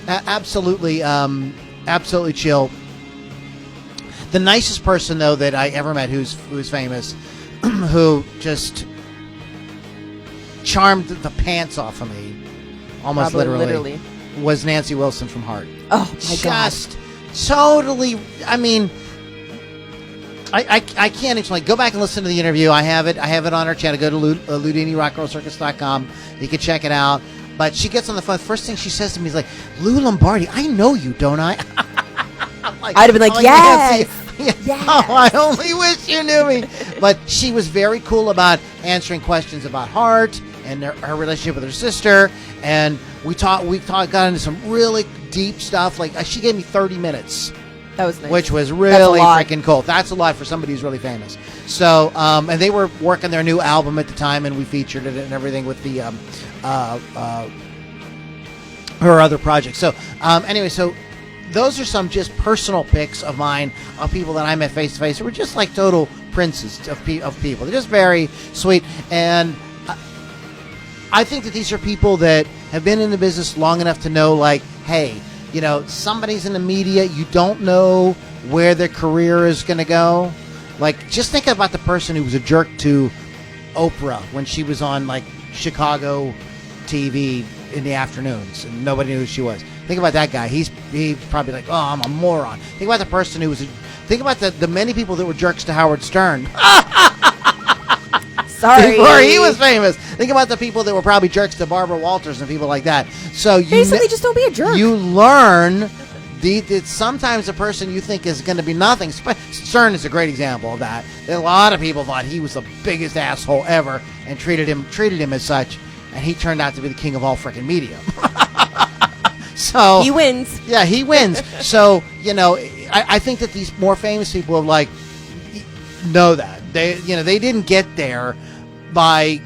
absolutely chill. The nicest person though that I ever met, who's famous, who just charmed the pants off of me, almost literally, was Nancy Wilson from Heart. Oh my God! Just totally. I mean. I can't explain. Go back and listen to the interview. I have it on our channel. Go to LudiniRockRollCircus.com. You can check it out. But she gets on the phone. First thing she says to me is like, "Lou Lombardi, I know you, don't I?" I'd have been like, yes. Yes. Oh, I only wish you knew me. But she was very cool about answering questions about Heart and her relationship with her sister. And we got into some really deep stuff. Like, she gave me 30 minutes. That was nice. Which was really freaking cool. That's a lot for somebody who's really famous. So, and they were working their new album at the time, and we featured it and everything with the her other projects. So, anyway, so those are some just personal pics of mine of people that I met face to face who were just like total princes of people. They're just very sweet, and I think that these are people that have been in the business long enough to know, like, hey. Somebody's in the media, you don't know where their career is going to go. Like, just think about the person who was a jerk to Oprah when she was on, like, Chicago TV in the afternoons, and nobody knew who she was. Think about that guy. He's probably like, oh, I'm a moron. Think about the person who was... Think about the many people that were jerks to Howard Stern. Sorry. Before he was famous. Think about the people that were probably jerks to Barbara Walters and people like that. So basically, just don't be a jerk. You learn that sometimes the person you think is going to be nothing. Stern is a great example of that. A lot of people thought he was the biggest asshole ever and treated him as such, and he turned out to be the king of all freaking media. So he wins. Yeah, he wins. So I think that these more famous people have like know that they didn't get there by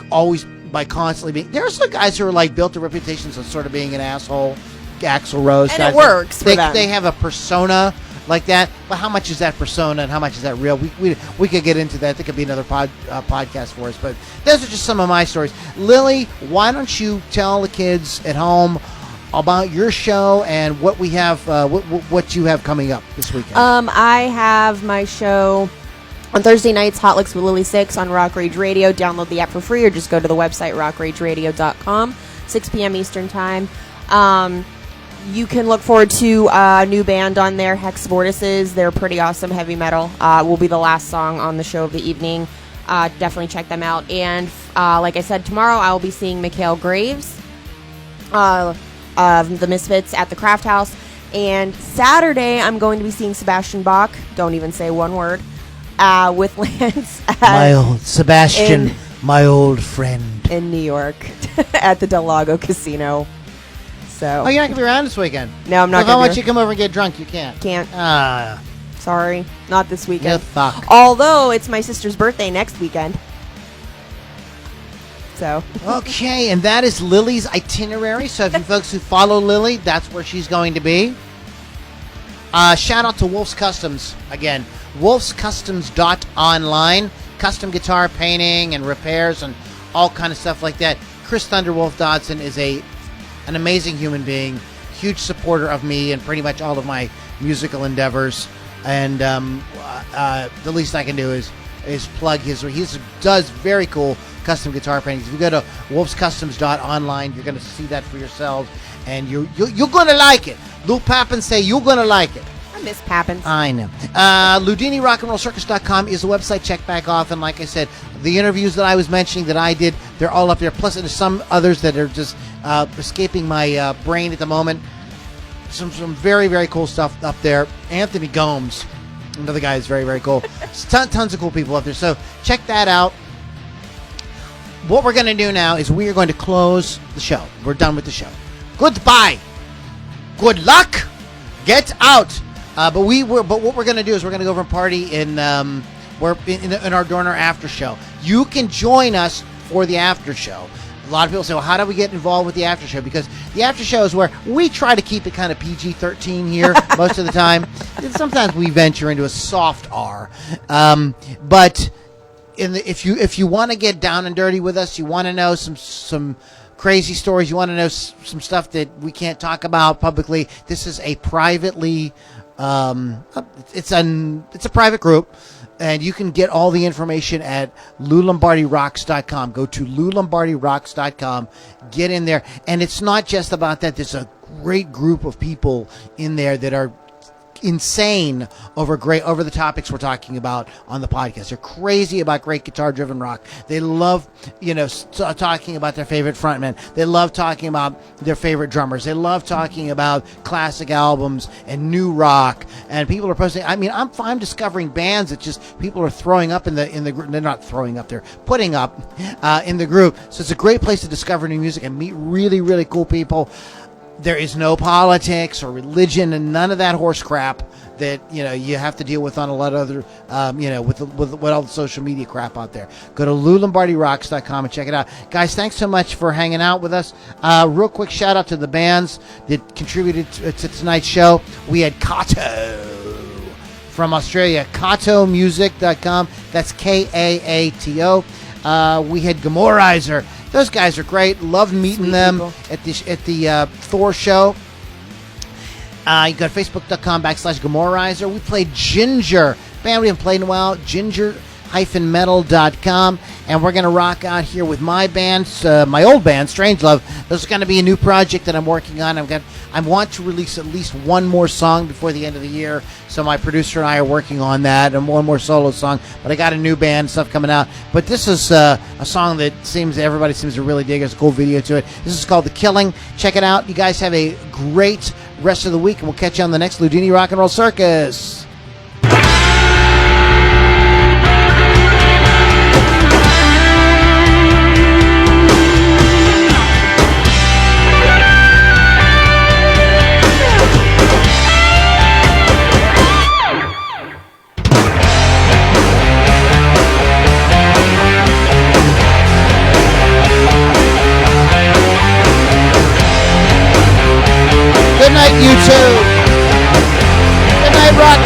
constantly being. There are some guys who are like built their reputations of sort of being an asshole, Axl Rose, and guys. It works for them. They have a persona like that, but how much is that persona and how much is that real? We could get into that. There could be another podcast for us, but those are just some of my stories. Lily, why don't you tell the kids at home about your show and what we have, what you have coming up this weekend? I have my show on Thursday nights, Hot Licks with Lily 6 on Rock Rage Radio. Download the app for free or just go to the website, rockrageradio.com, 6 p.m. Eastern Time. You can look forward to a new band on there, Hex Vortices. They're pretty awesome heavy metal. Will be the last song on the show of the evening. Definitely check them out. And like I said, tomorrow I will be seeing Mikhail Graves of the Misfits at the Craft House. And Saturday I'm going to be seeing Sebastian Bach. Don't even say one word. With Lance my old Sebastian, my old friend in New York at the Del Lago Casino. So, you're not gonna be around this weekend? No, I'm not. If I want you to come over and get drunk, you can't. Can't. Sorry, not this weekend. You fuck. Although it's my sister's birthday next weekend. So. Okay, and that is Lily's itinerary. So if you folks who follow Lily, that's where she's going to be. Shout out to Wolf's Customs again. wolfscustoms.online. Custom guitar painting and repairs and all kind of stuff like that. Chris Thunderwolf Dodson is an amazing human being, huge supporter of me and pretty much all of my musical endeavors. And the least I can do is plug he does very cool custom guitar paintings. If you go to wolfscustoms.online, you're going to see that for yourselves, and you're going to like it. Lou Pappin say you're going to like it. I miss Pappins. I know. LudiniRock'n'RollCircus.com is the website. Check back off. And like I said, the interviews that I was mentioning that I did, they're all up there. Plus, there's some others that are just escaping my brain at the moment. Some very, very cool stuff up there. Anthony Gomes, another guy is very, very cool. Tons of cool people up there. So check that out. What we're going to do now is we are going to close the show. We're done with the show. Goodbye. Good luck. Get out. But what we're going to do is we're going to go over and party in our Dorner after show. You can join us for the after show. A lot of people say, well, how do we get involved with the after show? Because the after show is where we try to keep it kind of PG-13 here most of the time. Sometimes we venture into a soft R. But if you want to get down and dirty with us, you want to know some crazy stories, you want to know some stuff that we can't talk about publicly, this is a privately it's a private group, and you can get all the information at LouLombardiRocks.com. Go to LouLombardiRocks.com, get in there, and it's not just about that. There's a great group of people in there that are insane over the topics we're talking about on the podcast. They're crazy about great guitar driven rock. They love talking about their favorite frontmen. They love talking about their favorite drummers. They love talking about classic albums and new rock. And people are posting, I mean, I'm discovering bands that just people are throwing up in the group. They're not throwing up, they're putting up in the group. So it's a great place to discover new music and meet really, really cool people. There is no politics or religion and none of that horse crap that you have to deal with on a lot of other with all the social media crap out there. Go to LouLombardiRocks.com and check it out, guys. Thanks so much for hanging out with us. Real quick shout out to the bands that contributed to tonight's show. We had Kato from Australia, KatoMusic.com. That's KAATO. We had Gomorizer. Those guys are great. Loved meeting Sweet them people. at the Thor show. You go to Facebook.com/Gomorizer. We played Ginger. Band we haven't played in a while. Ginger-metal.com. And we're going to rock out here with my band, my old band, Strangelove. This is going to be a new project that I'm working on. I want to release at least one more song before the end of the year. So my producer and I are working on that, and one more solo song. But I got a new band stuff coming out. But this is a song that everybody seems to really dig. There's a cool video to it. This is called The Killing. Check it out. You guys have a great rest of the week, and we'll catch you on the next Ludini Rock and Roll Circus.